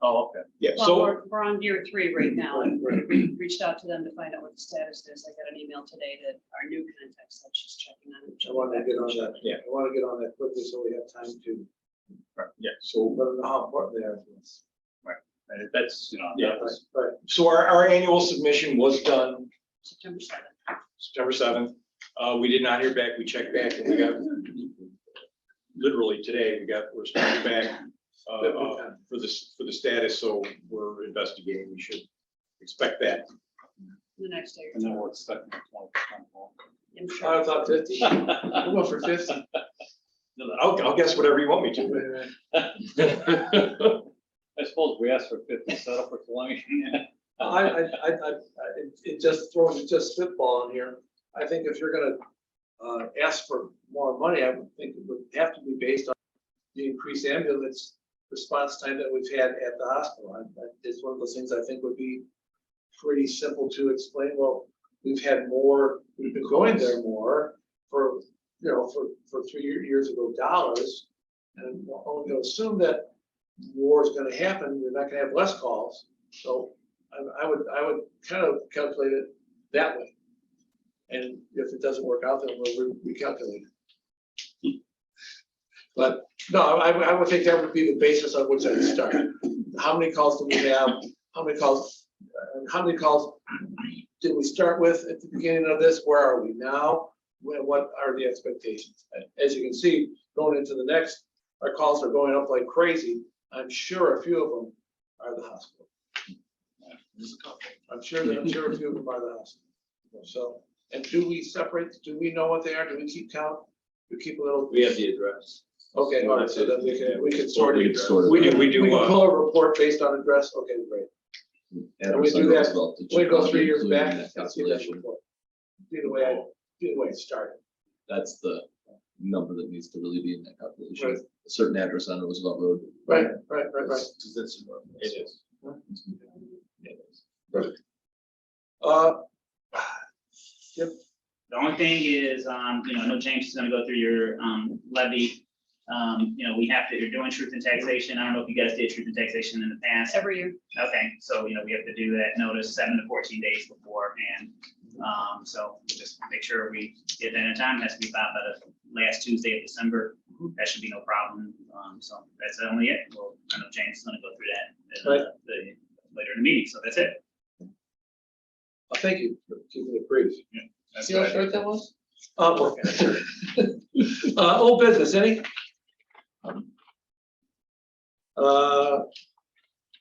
oh, okay. yeah, Well, so, we're on year 3 right now, and we reached out to them to find out what the status is. I got an email today that our new contact said she's checking on it. I want to get on that. Yeah. I want to get on that quickly so we have time to yeah, so, let them know how important they are to us. And that's, Yeah. that was, Right. so our annual submission was done September 7th. September 7th. We did not hear back. We checked back and we got, literally today, we're starting back for the status, so we're investigating. We should expect that. The next day. and then we're expecting 20% more. I'm sure. I thought 50. We'll go for 50. I'll guess whatever you want me to. I suppose we asked for 50, set up for 20. It just throwing just spitballing here. I think if you're gonna ask for more money, I would think it would have to be based on the increased ambulance response time that we've had at the hospital. It's one of those things I think would be pretty simple to explain. Well, we've had more, we've been going there more for, for 3 years ago dollars. And we're only gonna assume that war is gonna happen, you're not gonna have less calls. So I would kind of calculate it that way. And if it doesn't work out, then we'll recalculate it. But no, I would think that would be the basis on which I would start. How many calls do we have? How many calls did we start with at the beginning of this? Where are we now? What are the expectations? As you can see, going into the next, our calls are going up like crazy. I'm sure a few of them are the hospital. I'm sure a few of them are the hospital. So, and do we separate, do we know what they are? Do we keep count? We keep a little. We have the address. Okay, all right, so then we can sort it. We do, We can pull a report based on address. Okay, great. And we do that, we go 3 years back. and see that report. Do the way it started. That's the number that needs to really be in that calculation. Right. A certain address on Roosevelt Road. Right. Because that's. It is. Yep. The only thing is, I know James is gonna go through your, levy. We have to, you're doing truth and taxation. I don't know if you guys did truth and taxation in the past. Every year. Okay, so, we have to do that notice 7 to 14 days beforehand. So just make sure we get that in time. It has to be filed by the last Tuesday of December. That should be no problem. So that's only it. Well, I know James is gonna go through that later in the meeting, so that's it. Thank you for keeping it brief. That's See how what I- short that was? Old business, any?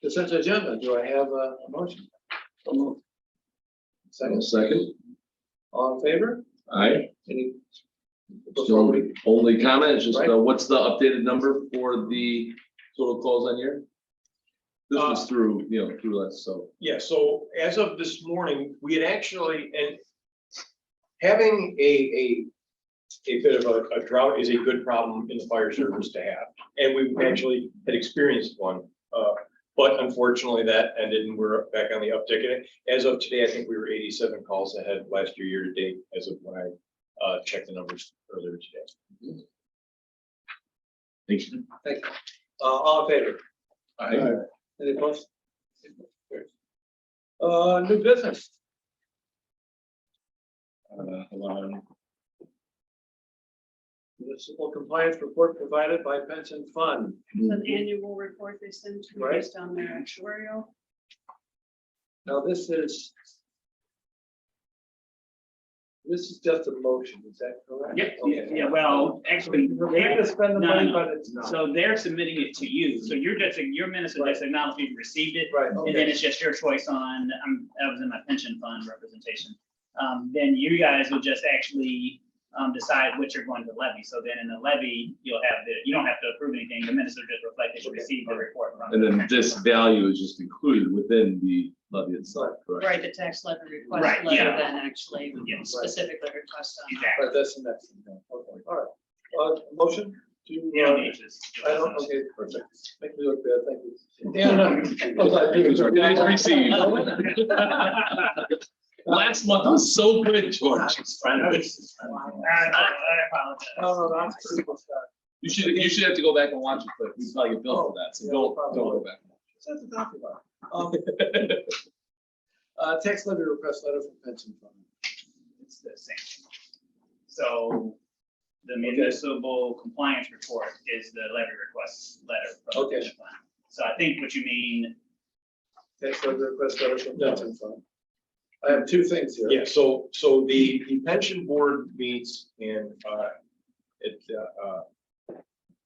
Consent agenda, do I have a motion? Second, all in favor? Aye. Any? So only comment is just, Right. what's the updated number for the total calls on year? This was through, through us, so. Yeah, so as of this morning, we had actually, and having a bit of a drought is a good problem in the fire service to have. And we actually had experienced one, but unfortunately that ended and we're back on the uptick. And as of today, I think we were 87 calls ahead last year to date, as of when I checked the numbers earlier today. Thank you. Thank you. All in favor? Aye. Any opposed? New business. Hold on. Municipal compliance report provided by pension fund. It's an annual report they send to me Right. based on their actuarial. Now, this is just a motion, is that correct? Yep, Okay. yeah, well, actually, We're going to spend the No, money, no. but it's not. so they're submitting it to you, so you're just, your minutes are just acknowledging you've received it. Right, And then okay. it's just your choice on, I was in my pension fund representation. Then you guys will just actually decide what you're going to levy. So then in the levy, you don't have to approve anything. The minutes are just reflect that you received the report from. And then this value is just included within the levy itself, correct? Right, the tax levy request Right, letter yeah. then actually Yes. specifically request on. Exactly. Right, that's the next thing. Okay, all right. Motion to. You don't need to. I don't, okay, perfect. Make me look bad, thank you. And, It is received. Last month was so good, George. I apologize. Oh, that's pretty good stuff. You should have to go back and watch it, but we probably get billed for that, so don't go back. What's that to talk about? Tax levy request letter from pension fund. It's the same. So the municipal compliance report is the levy request letter. From the Okay. pension fund. So I think what you mean, Tax levy request letter from pension fund. I have two things here. Yeah, so the pension board meets and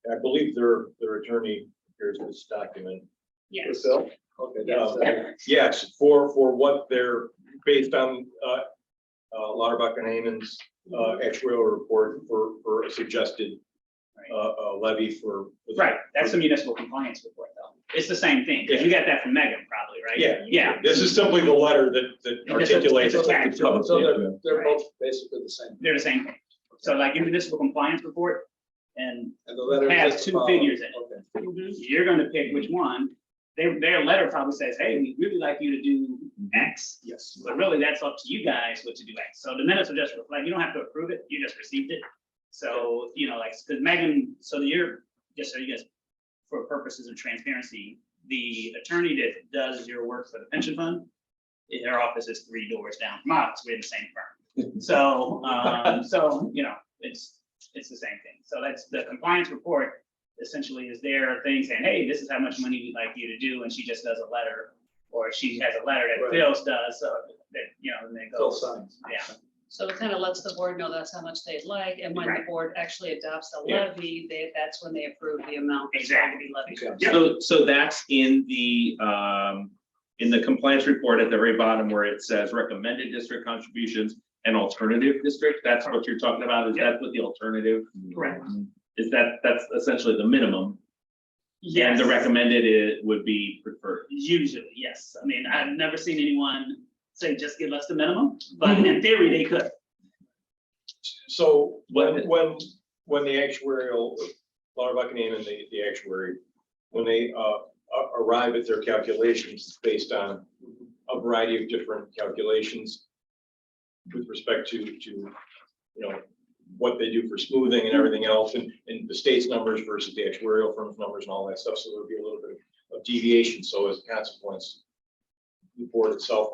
I believe their attorney prepares this document. yes. Phil? Okay. that's, Yes, for what they're based on Lauterbach and Haman's actuarial report for a suggested levy for. Right, that's the municipal compliance report though. It's the same thing, because you got that from Megan probably, right? Yeah. Yeah. This is simply the letter that articulates. It's a tax. So they're both basically the same. They're the same thing. So like your municipal compliance report and And the letter. has just two follows. figures in it. Okay. You're gonna pick which one. Their letter probably says, hey, we'd really like you to do X. Yes. But really, that's up to you guys what to do X. So the minutes are just reflect, you don't have to approve it, you just received it. So, you know, like, because Megan, so you're, just so you guys, for purposes of transparency, the attorney that does your work for the pension fund, their office is 3 doors down from ours, we're in the same firm. So, so, you know, it's the same thing. So that's the compliance report essentially is their thing saying, hey, this is how much money we'd like you to do, and she just does a letter, or she has a letter that Right. Phil does, so that, you know, and then Phil goes. signs. Yeah. So it kind of lets the board know that's how much they'd like, and when the Right. board actually adopts the Yeah. levy, that's when they approve the amount that's going to be levied. Okay. So that's in the compliance report at the very bottom where it says recommended district contributions and alternative district. That's what you're talking about. Is that what the alternative? Correct. Is that's essentially the minimum? And the recommended it would be preferred. Usually, yes. I mean, I've never seen anyone say, just give us the minimum, but in theory, they could. So when the actuarial, Lauterbach and Haman, the actuary, when they arrive at their calculations, it's based on a variety of different calculations with respect to you know, what they do for smoothing and everything else, and the state's numbers versus the actuarial firm's numbers and all that stuff. So there'll be a little bit of deviation. So as a consequence, the board itself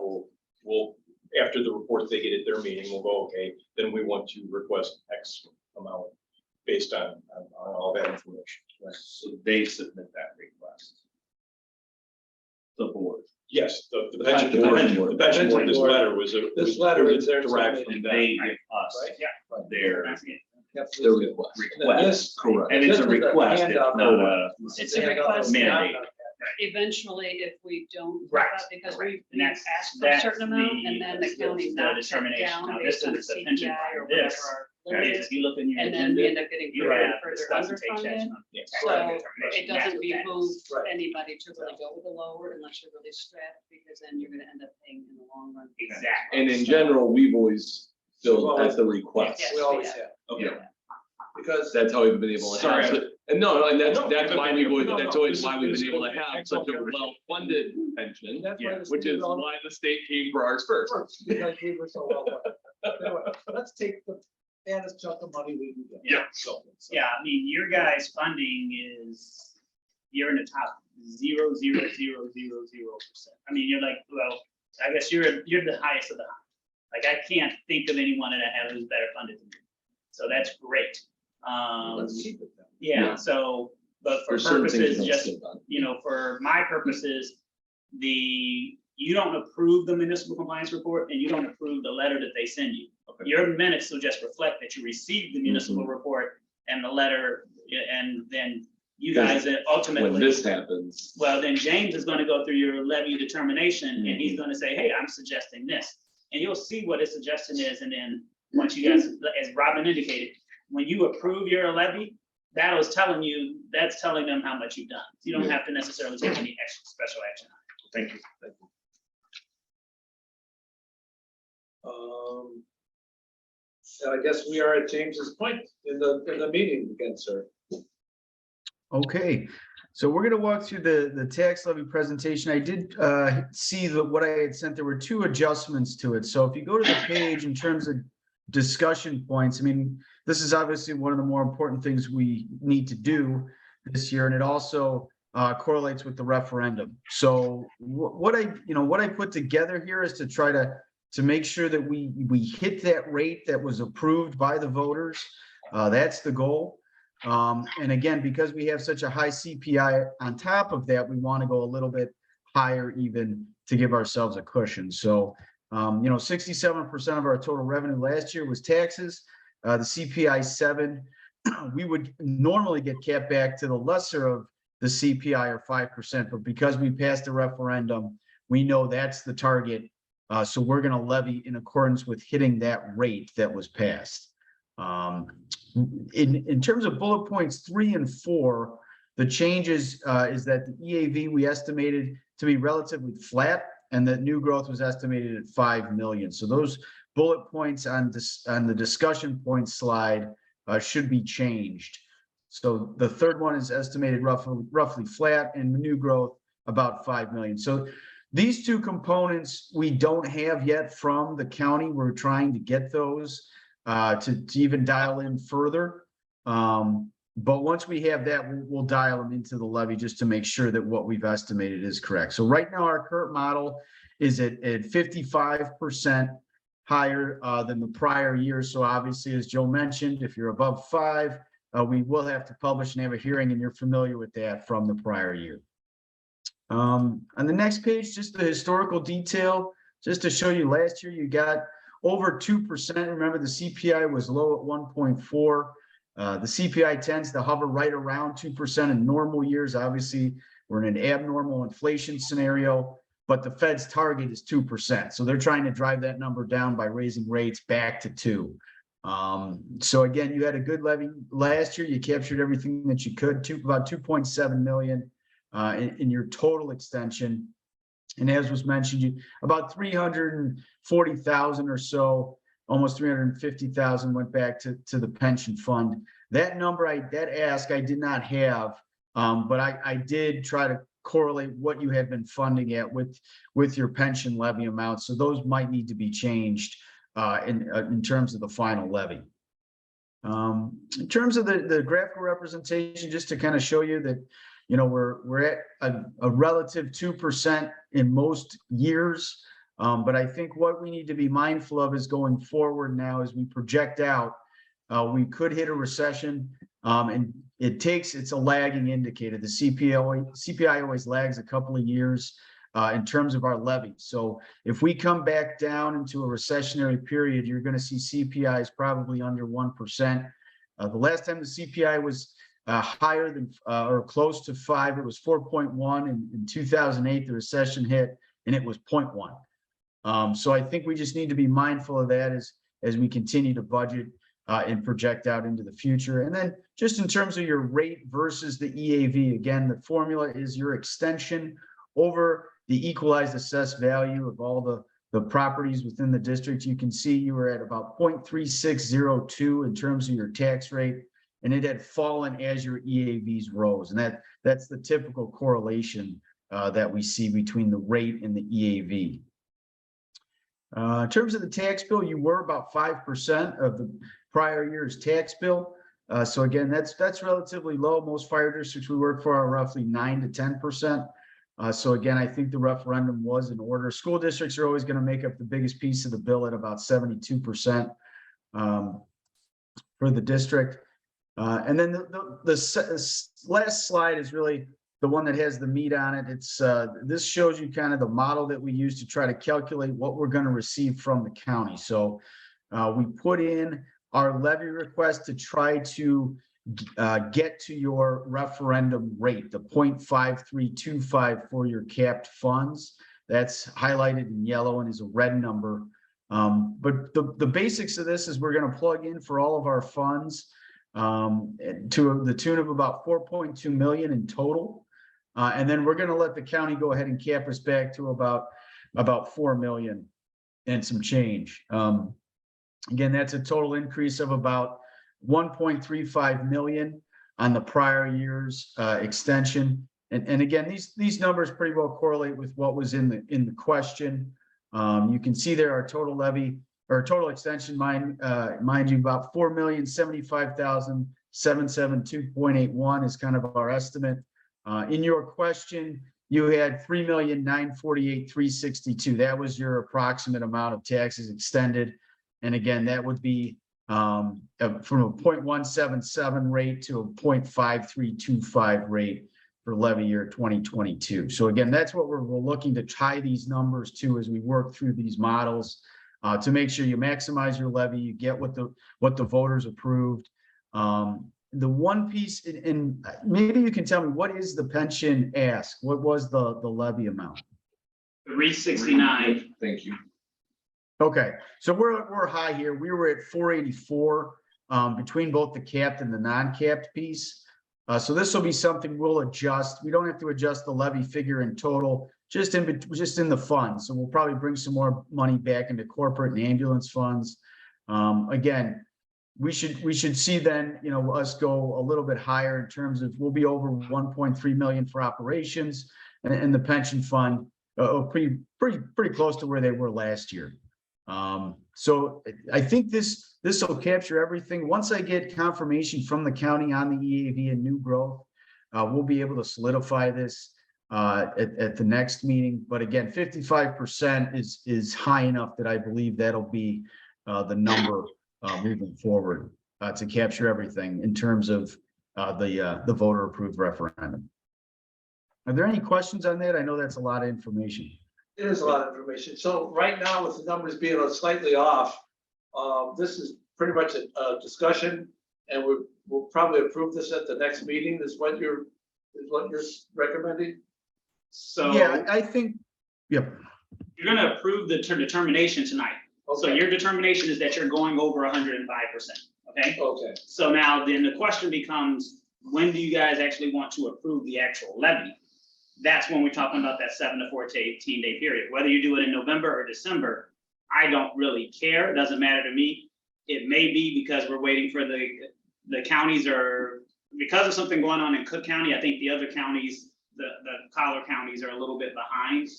will, after the reports they get at their meeting, will go, okay, then we want to request X amount based on all that information. So they submit that request. The board. Yes, the The pension pension board, board. the pension board, this board. letter was This letter is there derived from submitted. that. They give us Yeah. their That's it. Yep. Their request. request. Correct. And it's a This was a request, it's handout. not a. It's a request. Mandate. Eventually, if we don't, Right. because Right. we And that's- asked for a that's certain amount, the- and then the that's county the knocks it determination. down Now, based this on the is the pension CPI fund. or whatever This, our Right, limit if is, you look in your and then we end agenda, up getting you further have and further discuss and take underfunded. action on the So determination. it That's doesn't what that behoove is. Right. anybody to really go with the lower unless you're really strapped, because then you're gonna end up paying in the long run. Exactly. And in general, we've always filled at the request. Yes. We always have, Okay. because That's how we've been able to Sorry, have, and and that's No, why we've always, no, that's no, always this why is- we've this been able to is have excellent such a conversation. well-funded pension, that's why this. which is why the state came for ours first. Because we were so well. Anyway, let's take the fattest chunk of money we can get. Yeah. So. Yeah, I mean, your guys' funding is, you're in the top 0.0000%. I mean, you're like, well, I guess you're the highest of the high. Like, I can't think of anyone that who's better funded than you. So that's great. Let's keep it then. Yeah, so, but for There's certain things purposes, you don't just, skip on. you know, for my purposes, you don't approve the municipal compliance report and you don't approve the letter that they send you. Your minutes will just reflect that you received the municipal report and the letter, and then you guys When ultimately, this happens, well, then James is gonna go through your levy determination and he's gonna say, hey, I'm suggesting this. And you'll see what his suggestion is, and then once you guys, as Robin indicated, when you approve your levy, that's telling them how much you've done. You don't have to necessarily take any extra special action. Thank you. So I guess we are at James's point in the meeting again, sir. Okay, So we're gonna walk through the tax levy presentation. I did see that what I had sent, there were 2 adjustments to it. So if you go to the page in terms of discussion points, I mean, this is obviously one of the more important things we need to do this year, and it also correlates with the referendum. So what I put together here is to try to make sure that we hit that rate that was approved by the voters. That's the goal. And again, because we have such a high CPI on top of that, we want to go a little bit higher even to give ourselves a cushion. So, 67% of our total revenue last year was taxes. The CPI 7, we would normally get capped back to the lesser of the CPI or 5%, but because we passed a referendum, we know that's the target. So we're going to levy in accordance with hitting that rate that was passed. In terms of bullet points 3 and 4, the changes is that the EAV we estimated to be relatively flat, and that new growth was estimated at 5 million. So those bullet points on the discussion point slide should be changed. So the third one is estimated roughly flat, and the new growth about 5 million. So these 2 components we don't have yet from the county. We're trying to get those to even dial in further. But once we have that, we'll dial them into the levy just to make sure that what we've estimated is correct. So right now, our current model is at 55% higher than the prior year. So obviously, as Joe mentioned, if you're above 5, we will have to publish and have a hearing, and you're familiar with that from the prior year. On the next page, just the historical detail, just to show you last year, you got over 2%. Remember, the CPI was low at 1.4. The CPI tends to hover right around 2% in normal years. Obviously, we're in an abnormal inflation scenario, but the Fed's target is 2%. So they're trying to drive that number down by raising rates back to 2. So again, you had a good levy last year. You captured everything that you could, about 2.7 million in your total extension. And as was mentioned, about 340,000 or so, almost 350,000 went back to the pension fund. That number, that ask I did not have, but I did try to correlate what you had been funding at with your pension levy amount. So those might need to be changed in terms of the final levy. In terms of the graphical representation, just to kind of show you that, we're at a relative 2% in most years. But I think what we need to be mindful of is going forward now as we project out, we could hit a recession, and it's a lagging indicator. The CPI always lags a couple of years in terms of our levy. So if we come back down into a recessionary period, you're going to see CPIs probably under 1%. The last time the CPI was higher than or close to 5, it was 4.1. In 2008, the recession hit, and it was 0.1. So I think we just need to be mindful of that as we continue to budget and project out into the future. And then just in terms of your rate versus the EAV, again, the formula is your extension over the equalized assessed value of all the properties within the district. You can see you were at about 0.3602 in terms of your tax rate, and it had fallen as your EAVs rose. And that's the typical correlation that we see between the rate and the EAV. In terms of the tax bill, you were about 5% of the prior year's tax bill. So again, that's relatively low. Most fire districts we work for are roughly 9 to 10%. So again, I think the referendum was in order. School districts are always going to make up the biggest piece of the bill at about 72% for the district. And then the last slide is really the one that has the meat on it. It's this shows you kind of the model that we use to try to calculate what we're going to receive from the county. So we put in our levy request to try to get to your referendum rate, the 0.5325 for your capped funds. That's highlighted in yellow and is a red number. But the basics of this is we're going to plug in for all of our funds to the tune of about 4.2 million in total. And then we're going to let the county go ahead and cap us back to about 4 million and some change. Again, that's a total increase of about 1.35 million on the prior year's extension. And again, these numbers pretty well correlate with what was in the question. You can see there our total levy or total extension, mind you, about 4,075,772.81 is kind of our estimate. In your question, you had 3,948,362. That was your approximate amount of taxes extended. And again, that would be from a 0.177 rate to a 0.5325 rate for levy year 2022. So again, that's what we're looking to tie these numbers to as we work through these models to make sure you maximize your levy, you get what the voters approved. The one piece, and maybe you can tell me, what is the pension ask? What was the levy amount? 369. Thank you. Okay, so we're high here. We were at 484 between both the capped and the non-capped piece. So this will be something we'll adjust. We don't have to adjust the levy figure in total, just in the fund. So we'll probably bring some more money back into corporate and ambulance funds. Again, we should see then, you know, us go a little bit higher in terms of, we'll be over 1.3 million for operations, and the pension fund pretty close to where they were last year. So I think this will capture everything. Once I get confirmation from the county on the EAV and new growth, we'll be able to solidify this at the next meeting. But again, 55% is high enough that I believe that'll be the number moving forward to capture everything in terms of the voter approved referendum. Are there any questions on that? I know that's a lot of information. It is a lot of information. So right now, with the numbers being slightly off, this is pretty much a discussion, and we'll probably approve this at the next meeting. Is what you're recommending? So Yeah, I think, yep. you're gonna approve the determination tonight. So Okay. your determination is that you're going over 105%, okay? Okay. So now then the question becomes, when do you guys actually want to approve the actual levy? That's when we're talking about that 7 to 14 day period. Whether you do it in November or December, I don't really care. It doesn't matter to me. It may be because we're waiting for the counties, or because of something going on in Cook County. I think the other counties, the collar counties, are a little bit behind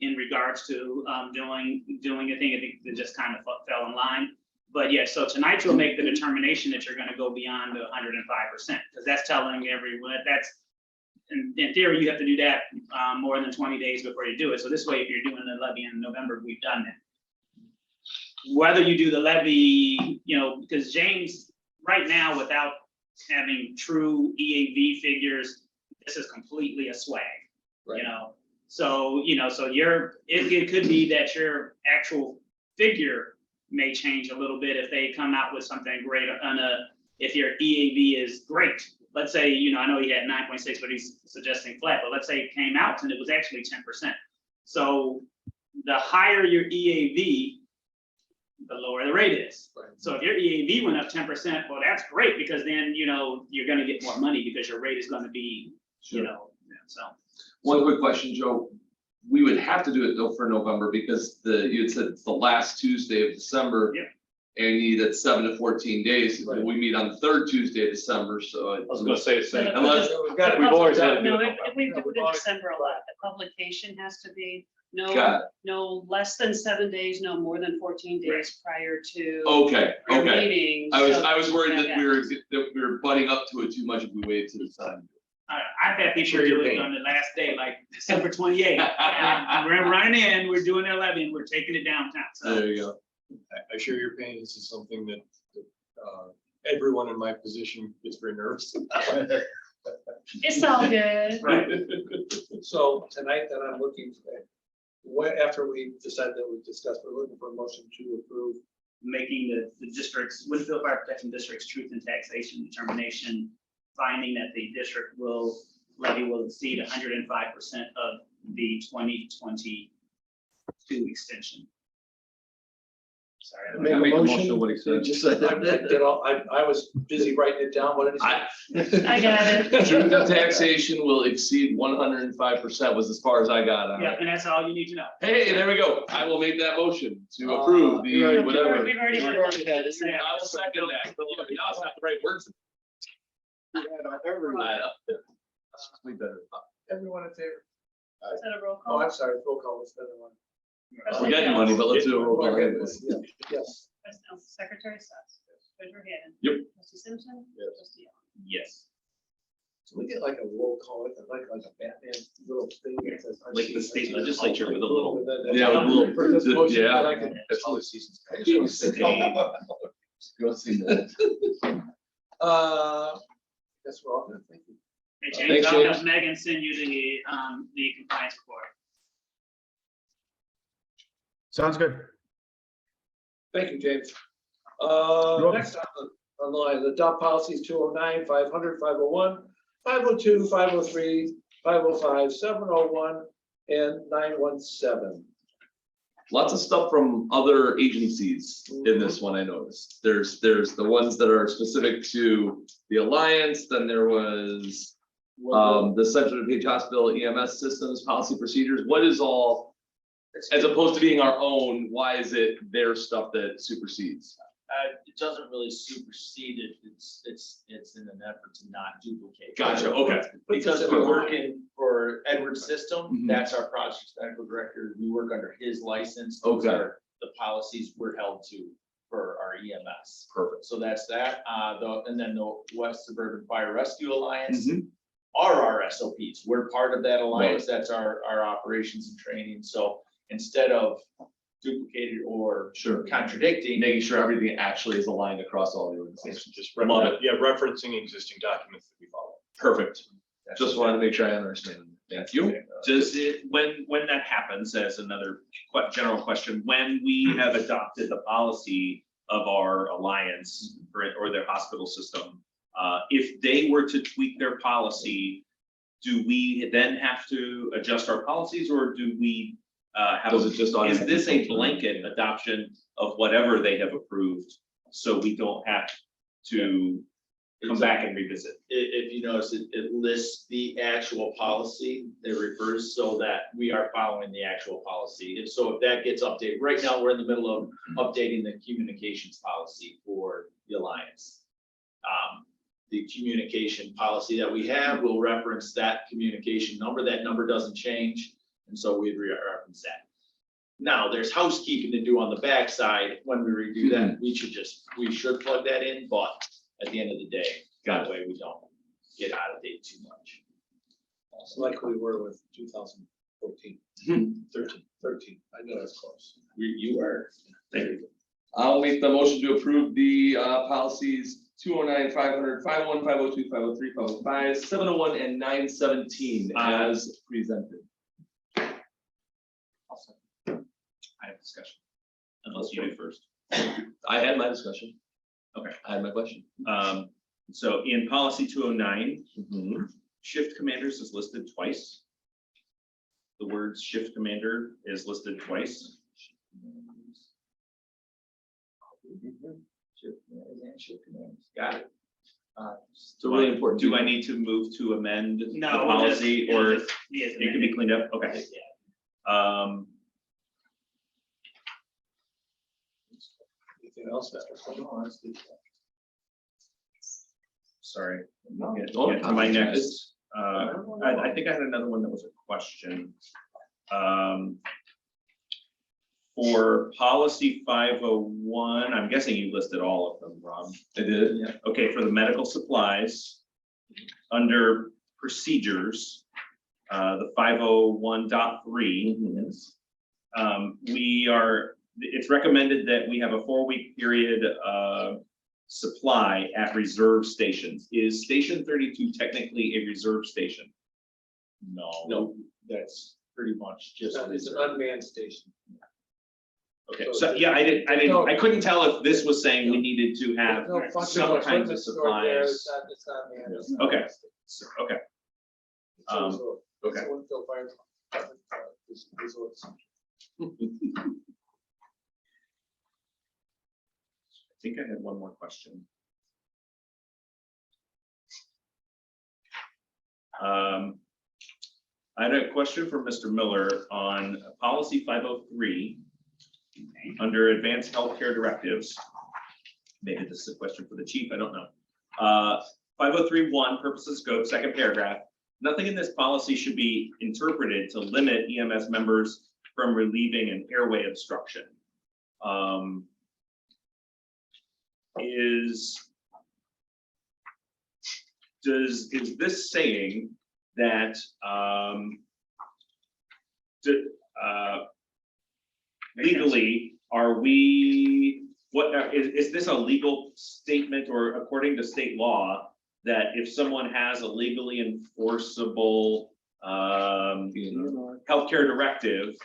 in regards to doing a thing. I think they just kind of fell in line. But yeah, so tonight you'll make the determination that you're going to go beyond the 105%, because that's telling everyone that's, in theory, you have to do that more than 20 days before you do it. So this way, if you're doing the levy in November, we've done that. Whether you do the levy, you know, because James, right now, without having true EAV figures, this is completely a swag, Right. you know? So, you know, so it could be that your actual figure may change a little bit if they come out with something great if your EAV is great. Let's say, you know, I know he had 9.6, but he's suggesting flat, but let's say it came out and it was actually 10%. So the higher your EAV, the lower the rate is. Right. So if your EAV went up 10%, well, that's great, because then, you know, you're going to get more money because your rate is going to be, you know, so. One quick question, Joe. We would have to do it though for November because you had said it's the last Tuesday of December. Yep. And you need that 7 to 14 days. Right. We meet on the third Tuesday of December, so. I was gonna say the same. Unless, We've always had to do No, it. if we do it in December a lot, the publication has to be Got no less than 7 days, no more than 14 days prior to okay, your okay. meeting. I So- was worried yeah, that yeah. we were butting up to it too much if we waited to the time. I've had people do it on the last day, like December 28th. And we're running in, we're doing their levy, and we're taking it downtown. So There you go. I share your pain. This is something that everyone in my position gets very nervous. It's all good. Right. So tonight, then I'm looking at, after we decide that we've discussed, we're looking for a motion to approve. making the district's, Winfield Fire Protection District's truth and taxation determination, finding that the district levy will exceed 105% of the 2022 extension. Sorry. Make a motion. What he said. Just said I was busy writing it down. What did he say? I got it. Truth and taxation will exceed 105% was as far as I got on Yeah, it. and that's all you need to know. Hey, there we go. I will make that motion to approve the whatever. We've already had I will second that. Now it's not the right words. We better. Everyone in favor? Is that a roll Oh, call? I'm sorry, roll call, it's been one. We got your money, but let's do a roll call. Yes, yes. Secretary Stats. Treasurer Haden. Yep. Trustee Simpson. Yes. Trustee Young. Yes. So we get like a roll call, like a Batman little thing that says. Like the state legislature with a little- Yeah, with a little- For this motion, yeah. that I can- I just wanna see- Go see that. That's we're all good, thank you. Hey, Thanks, James, I'll James. have Megan send you the compliance report. Sounds good. Thank you, James. welcome. Next on the line, adopt policies 209, 500, 501, 502, 503, 505, 701, and 917. Lots of stuff from other agencies in this one, I noticed. There's the ones that are specific to the Alliance, then there was the Central DuPage Hospital EMS systems, policy procedures. What is all, as opposed to being our own, why is it their stuff that supersedes? It doesn't really supersede it, it's in an effort to not duplicate. Gotcha, okay. Because we're working for Edward's system, Mhm. that's our project medical director, we work under his license. Those Okay. are the policies we're held to for our EMS. Perfect. So that's that, and then the West Suburban Fire Rescue Alliance Mhm. are our SOPs, we're part of that alliance, that's our operations and training, so instead of duplicated or Sure. contradicting. Making sure everything actually is aligned across all the organizations. Just Love it. yeah, referencing existing documents that we follow. Perfect. Just wanted to make sure I understand. Thank you. Does it, when that happens, as another general question, when we have adopted the policy of our alliance or their hospital system, if they were to tweak their policy, do we then have to adjust our policies, or do we have? Does it just Is automatically this a go through? blanket adoption of whatever they have approved, so we don't have to come back and revisit? If you notice, it lists the actual policy, it refers so that we are following the actual policy. And so if that gets updated, right now, we're in the middle of updating the communications policy for the Alliance. The communication policy that we have will reference that communication number, that number doesn't change, and so we'd reference that. Now, there's housekeeping to do on the backside, when we review that, we should plug that in, but at the end of the day, that way we don't get out of date too much. Like we were with 2014, 13, I know that's close. You are. Thank you. I'll make the motion to approve the policies 209, 500, 501, 502, 503, 505, 701, and 917 as presented. I have discussion, unless you do first. I had my discussion. Okay. I had my question. So in policy 209, Mhm. shift commanders is listed twice. The word shift commander is listed twice. Got it. It's a really important. Do I need to move to amend the No, we'll just- policy, it'll or just be as it can be amended. cleaned up? Okay. Anything else, Mr. Sorry. No. Get Oh, to my next, I think I had another one that was a question. For policy 501, I'm guessing you listed all of them, Rob. I did, yeah. Okay, for the medical supplies, under procedures, the 501.3, it's recommended that we have a 4-week period supply at reserve stations. Is station 32 technically a reserve station? No, that's pretty much just. It's an unmanned station. Okay, so yeah, I couldn't tell if this was saying we needed to have No functional some kinds equipment of stored there, supplies. it's not manned. it's Okay. not- So, okay, it's a resort. okay. It's a Winfield Fire Department, resorts. I think I had one more question. I had a question for Mr. Miller on policy 503 under advanced healthcare directives. Maybe this is a question for the chief, I don't know. 5031, purpose and scope, second paragraph. Nothing in this policy should be interpreted to limit EMS members from relieving an airway obstruction. Is this saying that legally, are we, is this a legal statement, or according to state law, that if someone has a legally enforceable healthcare directive,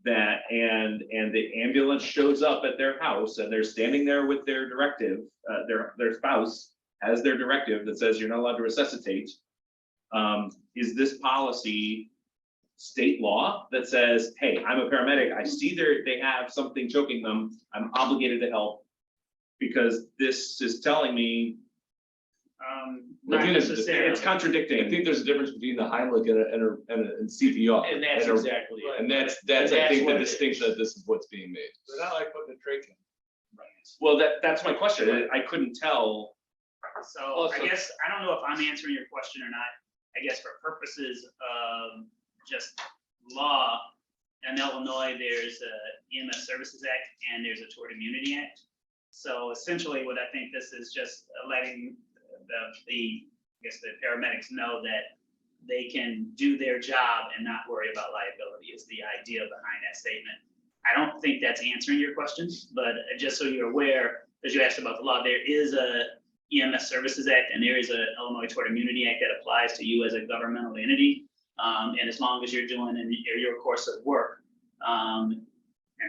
that and the ambulance shows up at their house and they're standing there with their directive, their spouse has their directive that says you're not allowed to resuscitate, is this policy state law that says, hey, I'm a paramedic, I see they have something choking them, I'm obligated to help, because this is telling me Not necessarily. it's contradicting. I think there's a difference between the Heimlich and CPR. And that's exactly it. And that's I think the distinction that this is what's being made. They're not like putting a trach in. Well, that's my question. I couldn't tell. So I guess, I don't know if I'm answering your question or not. I guess for purposes of just law, in Illinois, there's a EMS Services Act and there's a Tort Immunity Act. So essentially what I think this is just letting the paramedics know that they can do their job and not worry about liability is the idea behind that statement. I don't think that's answering your question, but just so you're aware, as you asked about the law, there is a EMS Services Act and there is a Illinois Tort Immunity Act that applies to you as a governmental entity. And as long as you're doing in your course of work and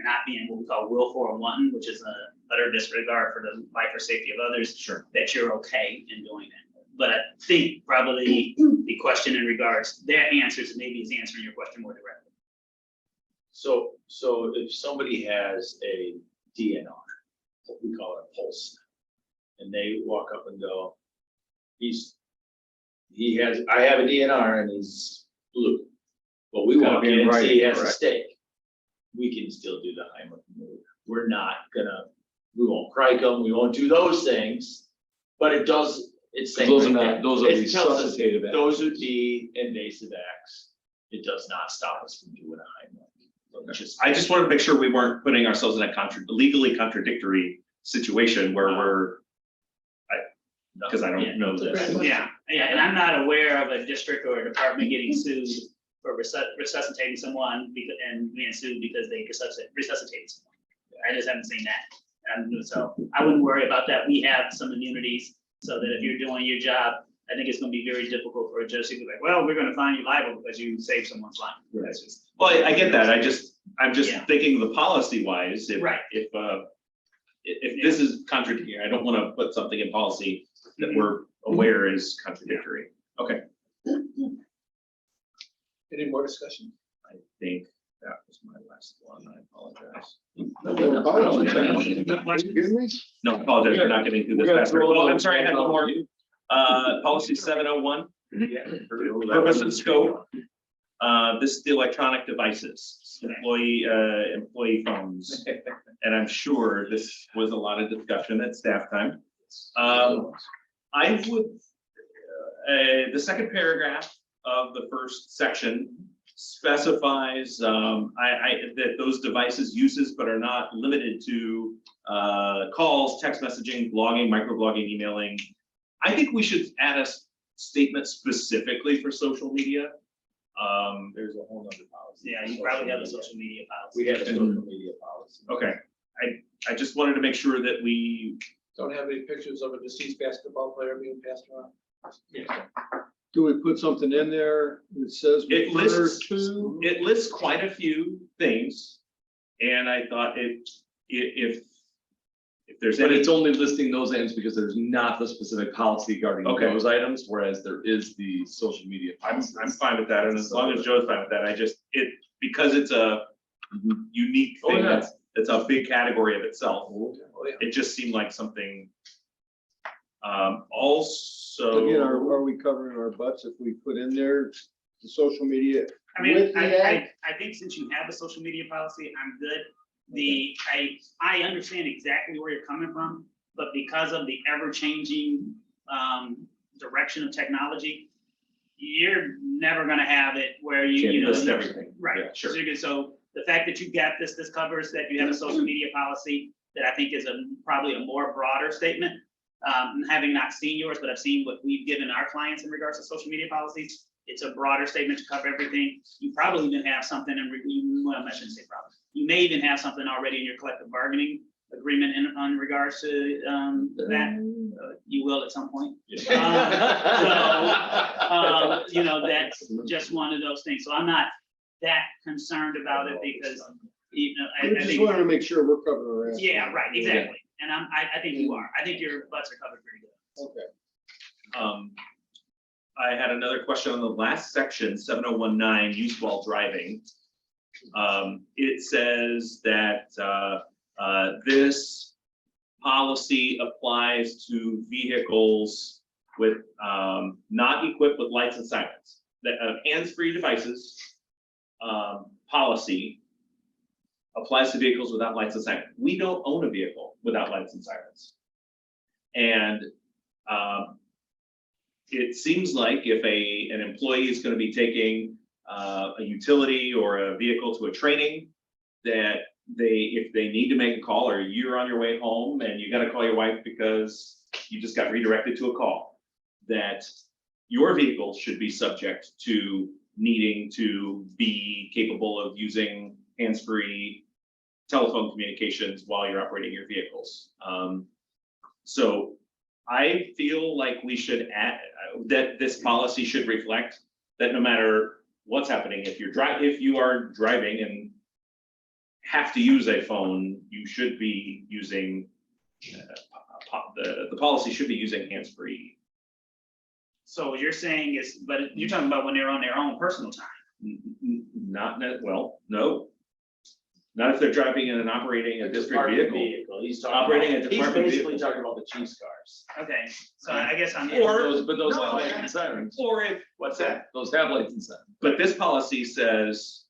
not being what we call willful or wanton, which is a utter disregard for the life or safety of others, Sure. that you're okay in doing that. But I think probably the question in regards, their answers maybe is answering your question more directly. So if somebody has a DNR, what we call it a pulse, and they walk up and go, I have a DNR and he's blue. But we Gotta walk be in in and see he writing, has a correct. stake. We can still do the Heimlich maneuver. We're not we won't crike them, we won't do those things, but it's saying. Those are right not, there. those are It tells us resuscitative acts. those would be invasive acts. It does not stop us from doing a Heimlich. I just wanted to make sure we weren't putting ourselves in a legally contradictory situation where because I don't know this. Yeah, and I'm not aware of a district or a department getting sued for resuscitating someone and being sued because they resuscitated someone. I just haven't seen that. So I wouldn't worry about that. We have some immunities so that if you're doing your job, I think it's going to be very difficult for a judge to be like, well, we're going to find you liable because you saved someone's life. That's just. Well, I get that. I'm just Yeah. thinking the policy wise, Right. if this is contradictory, I don't want to put something in policy that we're aware is contradictory. Okay, Any more discussion? I think that was my last one. I apologize. No, I apologize for not getting through this fast. Oh, I'm sorry, I had one more. Policy 701, purpose and scope. This is the electronic devices, employee phones. And I'm sure this was a lot of discussion at staff time. I would, the second paragraph of the first section specifies that those devices uses, but are not limited to calls, text messaging, blogging, microblogging, emailing. I think we should add a statement specifically for social media. There's a whole nother policy. Yeah, you probably have a social media policy. We have a social media policy. Okay, I just wanted to make sure that we, Don't have any pictures of a deceased basketball player being passed around. Do we put something in there that says? it refer lists, to? it lists quite a few things. And I thought if there's But any, it's only listing those items because there's not the specific policy regarding Okay. those items, whereas there is the social media. I'm policy. fine with that. And as long as Joe's fine with that, because it's a unique Oh, thing, yeah. it's a big category of itself. Oh, yeah. It just seemed like something. Again, Also, are we covering our butts if we put in there the social media? I mean, with the act? I think since you have a social media policy, I'm good. I understand exactly where you're coming from, but because of the ever-changing direction of technology, you're never gonna have it where you Can't know. list everything. Right. Yeah, sure. So the fact that you got this covers that you have a social media policy that I think is probably a more broader statement. Having not seen yours, but I've seen what we've given our clients in regards to social media policies. It's a broader statement to cover everything. You probably even have something well, I shouldn't say probably. You may even have something already in your collective bargaining agreement on regards to that. You will at some point. You know, that's just one of those things. So I'm not that concerned about it because, you know, We I just think. wanted to make sure we're covering our ass. Yeah, right, exactly. And I think you are. I think your butts are covered pretty good. Okay. I had another question on the last section, 7019, use while driving. It says that this policy applies to vehicles with not equipped with lights and sirens. The hands-free devices policy applies to vehicles without lights and sirens. We don't own a vehicle without lights and sirens. And it seems like if an employee is going to be taking a utility or a vehicle to a training, that if they need to make a call or you're on your way home and you got to call your wife because you just got redirected to a call, that your vehicle should be subject to needing to be capable of using hands-free telephone communications while you're operating your vehicles. So I feel like we should add that this policy should reflect that no matter what's happening, if you are driving and have to use a phone, you should be using the policy should be using hands-free. So what you're saying is, but you're talking about when they're on their own personal time. Not well, no. Not if they're driving and operating a district vehicle. He's Operating a he's department basically vehicle. talking about the chief's cars. Okay, so I guess I'm. But those No, have lights and sirens. Or if, what's that? Those have lights and sirens. But this policy says,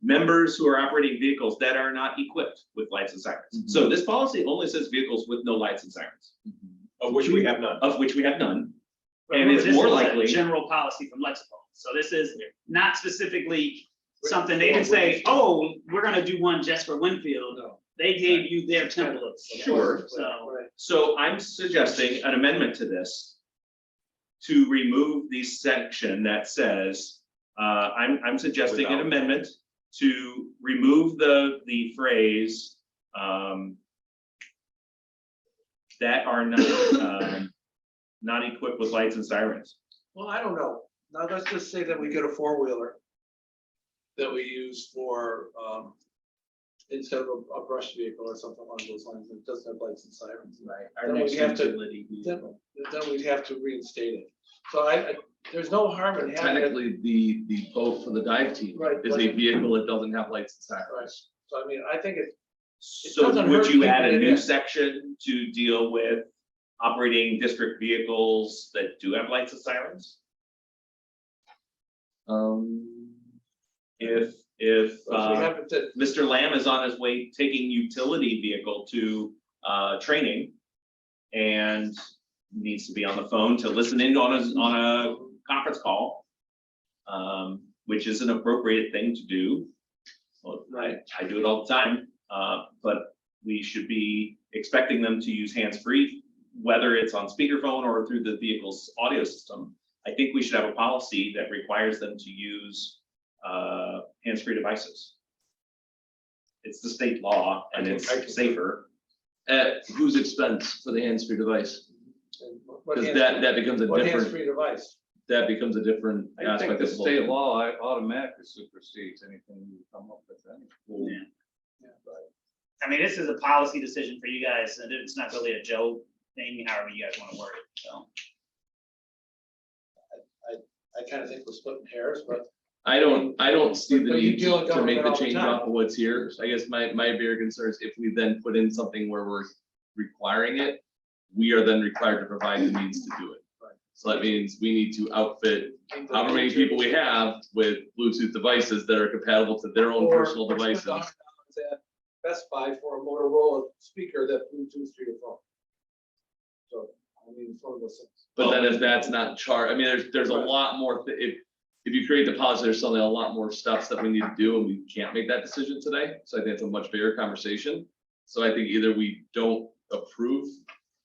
members who are operating vehicles that are not equipped with lights and sirens. So this policy only says vehicles with no lights and sirens, Of which we have none. of which we have none. But And it's this more is a likely. General policy from Lexipol. So this is not specifically something they didn't say, oh, we're gonna do one just for Winfield. No. They gave you their templates. Sure. So, Right. So I'm suggesting an amendment to this to remove the section that says, I'm suggesting an Without. amendment to remove the phrase, that are not equipped with lights and sirens. Well, I don't know. Now, let's just say that we get a four-wheeler that we use for, instead of a brush vehicle or something along those lines, that doesn't have lights and sirens. Right. Then Our we next have to- utility vehicle. Then we'd have to reinstate it. So there's no harm in having it. Technically, the boat for the dive team Right, is but- a vehicle that doesn't have lights and Right. sirens. So I mean, I think it So doesn't would hurt you to add keep a it new in. section to deal with operating district vehicles that do have lights and sirens? If If we haven't, did- Mr. Lamb is on his way taking utility vehicle to training and needs to be on the phone to listen in on a conference call, which is an appropriate thing to do. Well, I do it all the time, but we should be expecting them to use hands-free, whether it's on speakerphone or through the vehicle's audio system. I think we should have a policy that requires them to use hands-free devices. It's the state law and it's safer. At whose expense for the hands-free device? what Because hands- that becomes a what different, hands-free device? that becomes a different I think aspect the of the whole state thing. law automatically supersedes anything you come up with anyway. I mean, this is a policy decision for you guys, and it's not really a Joe thing, however you guys want to word it, so. I kind of think we're splitting hairs, but I don't see the But you need deal with to make government the all the change time. off of what's here. I guess my bigger concern is if we then put in something where we're requiring it, we are then required to provide the means to do it. Right. So that means we need to outfit however many people we have with Bluetooth devices that are compatible to their own Or- personal or spend devices. $100 at Best Buy for a Motorola speaker that Bluetooth to your phone. So, I mean, it's one of those things. But then if that's not I mean, there's a lot more, if you create the policy, there's something, a lot more steps that we need to do, and we can't make that decision today. So I think it's a much bigger conversation. So I think either we don't approve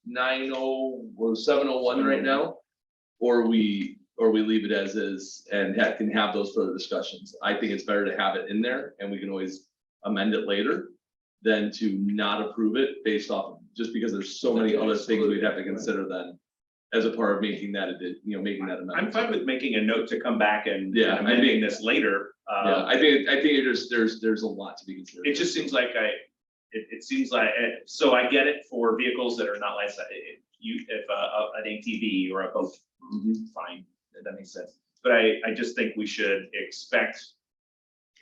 90 or 701 right now, or we leave it as is and can have those further discussions. I think it's better to have it in there, and we can always amend it later than to not approve it based off, just because there's so many other things we'd have to consider then as a part of making that, making that amendment. I'm fine with making a note to come back and Yeah, and amending this later. Yeah, I think there's a lot to be considered. It just seems like it seems like, so I get it for vehicles that are not licensed. If an ATV or a boat, fine, that makes sense. But I just think we should expect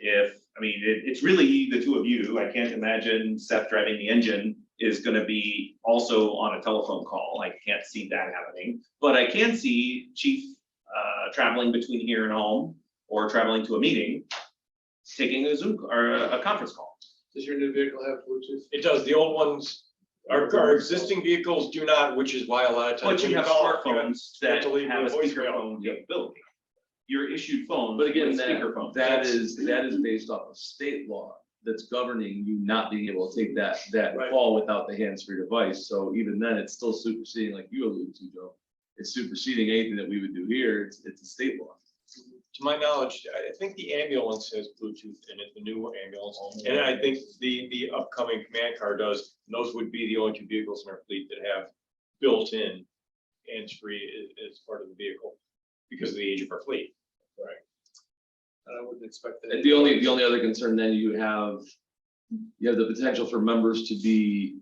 it's really the two of you. I can't imagine Seth driving the engine is gonna be also on a telephone call. I can't see that happening, but I can see Chief traveling between here and home or traveling to a meeting, taking a Zoom or a conference call. Does your new vehicle have Bluetooth? It does, the old ones, our existing vehicles do not, which is why a lot of times. But you have smartphones that to leave have a the voicemail. speakerphone capability. Your issued phone. But again, speakerphone. that is based off of state law that's governing you not being able to take that Right. call without the hands-free device. So even then, it's still superseding, like you alluded to, Joe. It's superseding anything that we would do here. It's a state law. To my knowledge, I think the ambulance has Bluetooth in it, the new ambulance, and I think the upcoming command car does. And those would be the only two vehicles in our fleet that have built-in hands-free as part of the vehicle because of the age of our fleet. Right. And I wouldn't expect that. The only other concern then you have the potential for members to be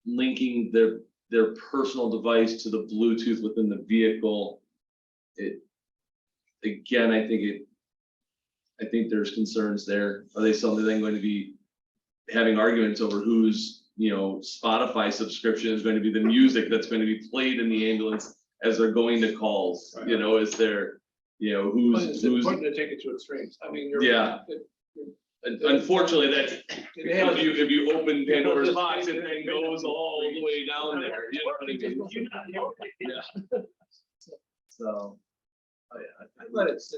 linking their personal device to the Bluetooth within the vehicle. Again, I think there's concerns there. Are they something then going to be having arguments over whose, Spotify subscription is going to be the music that's going to be played in the ambulance as they're going to Right. Is there, It's important to take it to extremes. I mean, Yeah. Unfortunately, that's if you open Pandora's box, it then goes all the way down there. You know what I mean? Yeah. So. I'm glad it's.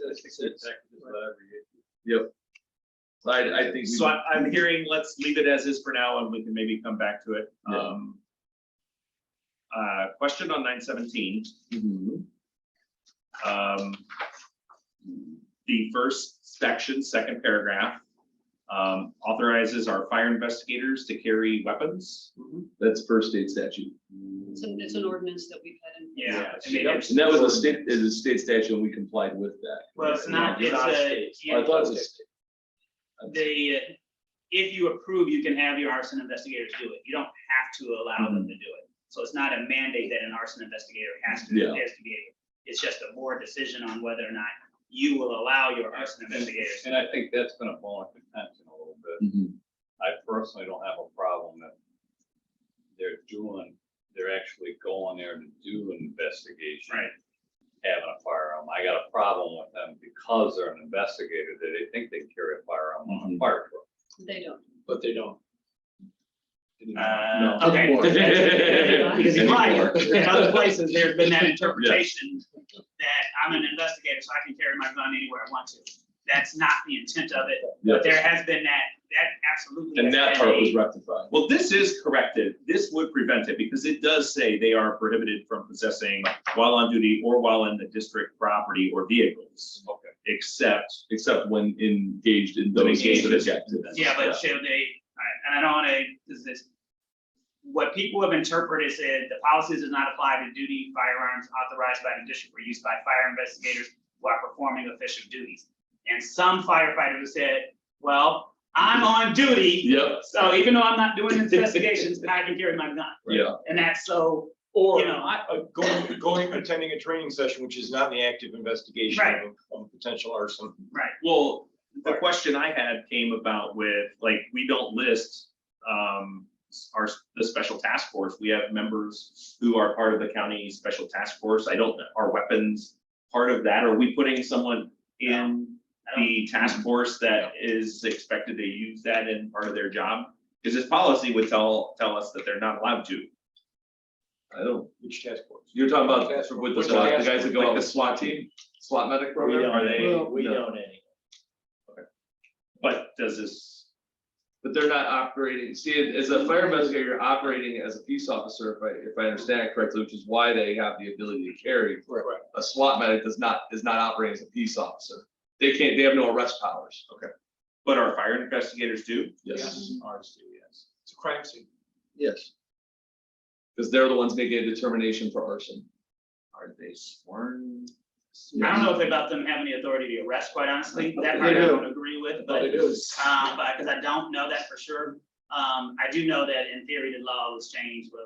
Yep. I think. So I'm hearing, let's leave it as is for now, and we can maybe come back to it. Yeah. Question on 917. The first section, second paragraph, authorizes our fire investigators to carry weapons. That's per state statute. It's an ordinance that we've had in. Yeah. And that was a state statute, and we complied with that. Well, it's not, it's I thought it was. if you approve, you can have your arson investigators do it. You don't have to allow them to do it. So it's not a mandate that an arson investigator has to be able. It's just a board decision on whether or not you will allow your arson investigators. And I think that's gonna fall into contention a little bit. I personally don't have a problem that they're actually going there to do an investigation. Right. Having a firearm. I got a problem with them because they're an investigator, that they think they can carry a firearm on a fire truck. They don't. But they don't. Okay. Because in other places, there's been that interpretation that I'm an investigator, so I can carry my gun anywhere I want to. That's not the intent of it, but there has been that absolutely. And has that been part a- was rectified. Well, this is corrected. This would prevent it because it does say they are prohibited from possessing while on duty or while in the district property or vehicles. Okay. Except when engaged in those specific activities. Yeah, but should they, and I don't want to, is this, what people have interpreted said the policy does not apply to duty firearms authorized by the district for use by fire investigators while performing official duties. And some firefighters have said, well, I'm on duty. Yep. So even though I'm not doing investigations, I can carry my gun. Yeah. And that's so, Or you know, attending a training session, which is not the active investigation Right. of potential arson. right. Well, the question I had came about with, like, we don't list the special task force. We have members who are part of the county special task force. Are weapons part of that? Are we putting someone in the task force that is expected to use that in part of their job? Because this policy would tell us that they're not allowed to. I don't, Which task force? you're talking about Task with the force. SWAT, the Which guys that go out like with the SWAT team, SWAT medic We program, don't, are they? we no. don't any. But does this, But they're not operating, see, as a fire investigator, you're operating as a peace officer, if I understand it correctly, which is why they have the ability to carry. Correct. A SWAT medic is not operating as a peace officer. They have no arrest powers. Okay. but our fire investigators do? Yes, Ours do, yes. It's a crime scene. Yes. because they're the ones making a determination for arson. Are they sworn? I don't know if about them having the authority to arrest, quite honestly, that They part I do. don't agree with, but, They do. but, because I don't know that for sure. I do know that in theory, the law was changed, where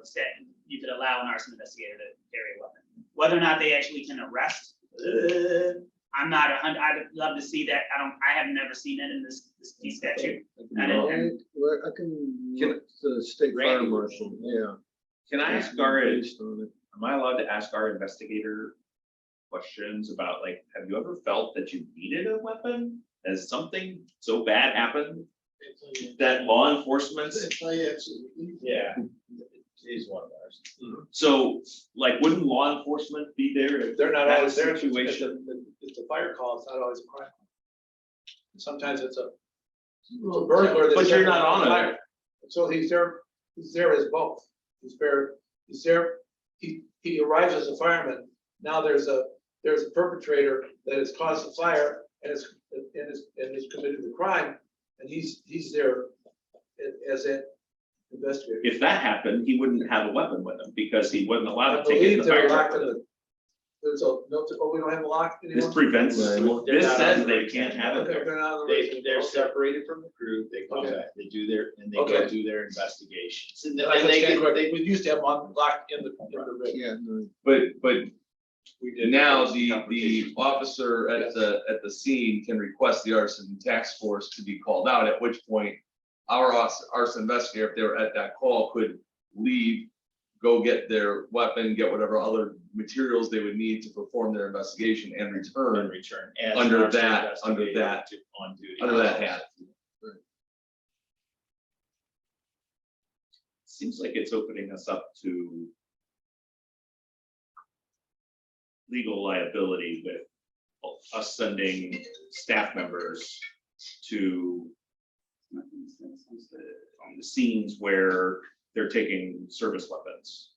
you could allow an arson investigator to carry a weapon. Whether or not they actually can arrest, I'm not I'd love to see that, I have never seen it in this piece statute. And I can get the state fire Randy. marshal, yeah. Can I ask our, am Based on it. I allowed to ask our investigator questions about, like, have you ever felt that you needed a weapon? Has something so bad happened that law enforcement, Yeah, he's one of ours. so, like, wouldn't law enforcement be there if They're not that always there. situation? If the fire call, it's not always a crime. Sometimes it's a burglar. that But you're set not on it. fire. So he's there as both. He's there, he arrives as a fireman. Now there's a perpetrator that has caused the fire and has committed the crime, and he's there as an investigator. If that happened, he wouldn't have a weapon with him because he wasn't allowed I to take it in believe the they're fire locked truck. in the, there's a, no, we don't have a lock This anymore? prevents, Right. this says they can't have it there. They're not on the register. They're Okay. separated from the crew, they come Okay. back, they do their, and they Okay. go do their investigations. And I and they stand get, corrected. We used to have one locked in the rig. Yeah, no, But we did. now those the confrontations. officer at the scene can request the arson task force to be called out, at which point our arson investigator, if they were at that call, could leave, go get their weapon, get whatever other materials they would need to perform their investigation and In return return. as under an arson that- under investigator that- On duty. under that hat. Seems like it's opening us up to legal liability with us sending staff members to on the scenes where they're taking service weapons,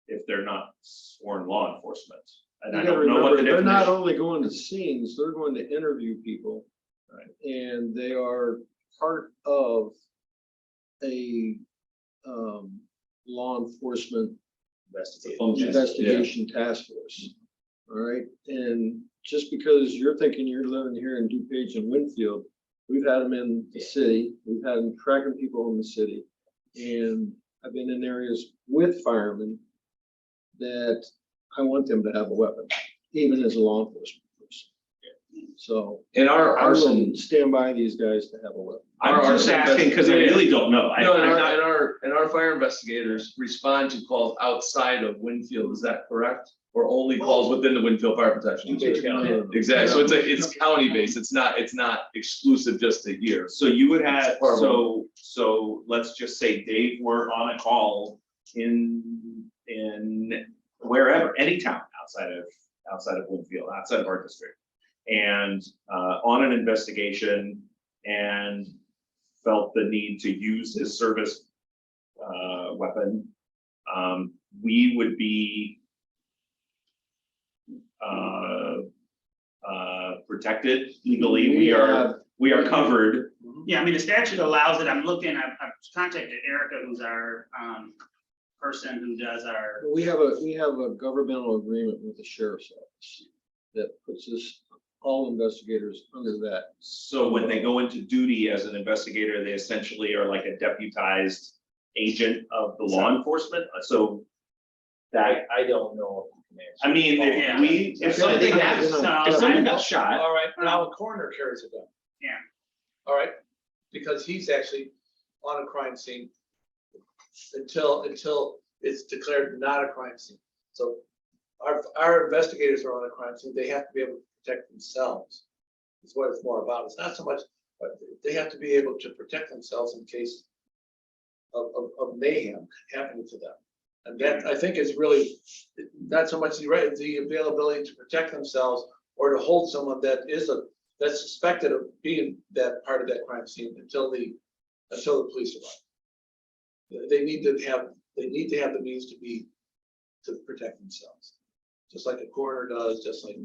if they're not sworn law enforcement. And I You gotta don't know what the remember, they're not definition. only going to scenes, they're going to interview people. Right. And they are part of a law enforcement investigation task force. All right, and just because you're thinking you're living here in DuPage and Winfield, we've had them in the city, we've had them tracking people in the city. And I've been in areas with firemen that I want them to have a weapon, even as a law enforcement person. So And our I arson, will stand by these guys to have a weapon. I'm just asking because I really don't know. no, I'm not- and our fire investigators respond to calls outside of Winfield, is that correct? Or only calls within the Winfield Fire Protection? DuPage County. Exactly, so it's county based, it's not exclusive just to here. So you would have, Part of so let's just say Dave were on a call in wherever, any town outside of Winfield, outside of our district. And on an investigation and felt the need to use his service weapon, we would be protected legally. We are covered. Yeah, I mean, the statute allows it. I've contacted Erica, who's our person who does our, We have a governmental agreement with the sheriff's office that puts us, all investigators under that. So when they go into duty as an investigator, they essentially are like a deputized agent of the law enforcement. So that, I don't know if you can answer. I mean, Yeah. if something happens, if someone got shot, All right, now a coroner carries a gun. Yeah. All right, because he's actually on a crime scene until it's declared not a crime scene. So our investigators are on a crime scene, they have to be able to protect themselves. Is what it's more about. It's not so much, but they have to be able to protect themselves in case of mayhem happening to them. And that, I think, is really not so much the availability to protect themselves or to hold someone that's suspected of being that part of that crime scene until the police arrive. They need to have the means to protect themselves, just like a coroner does, just like.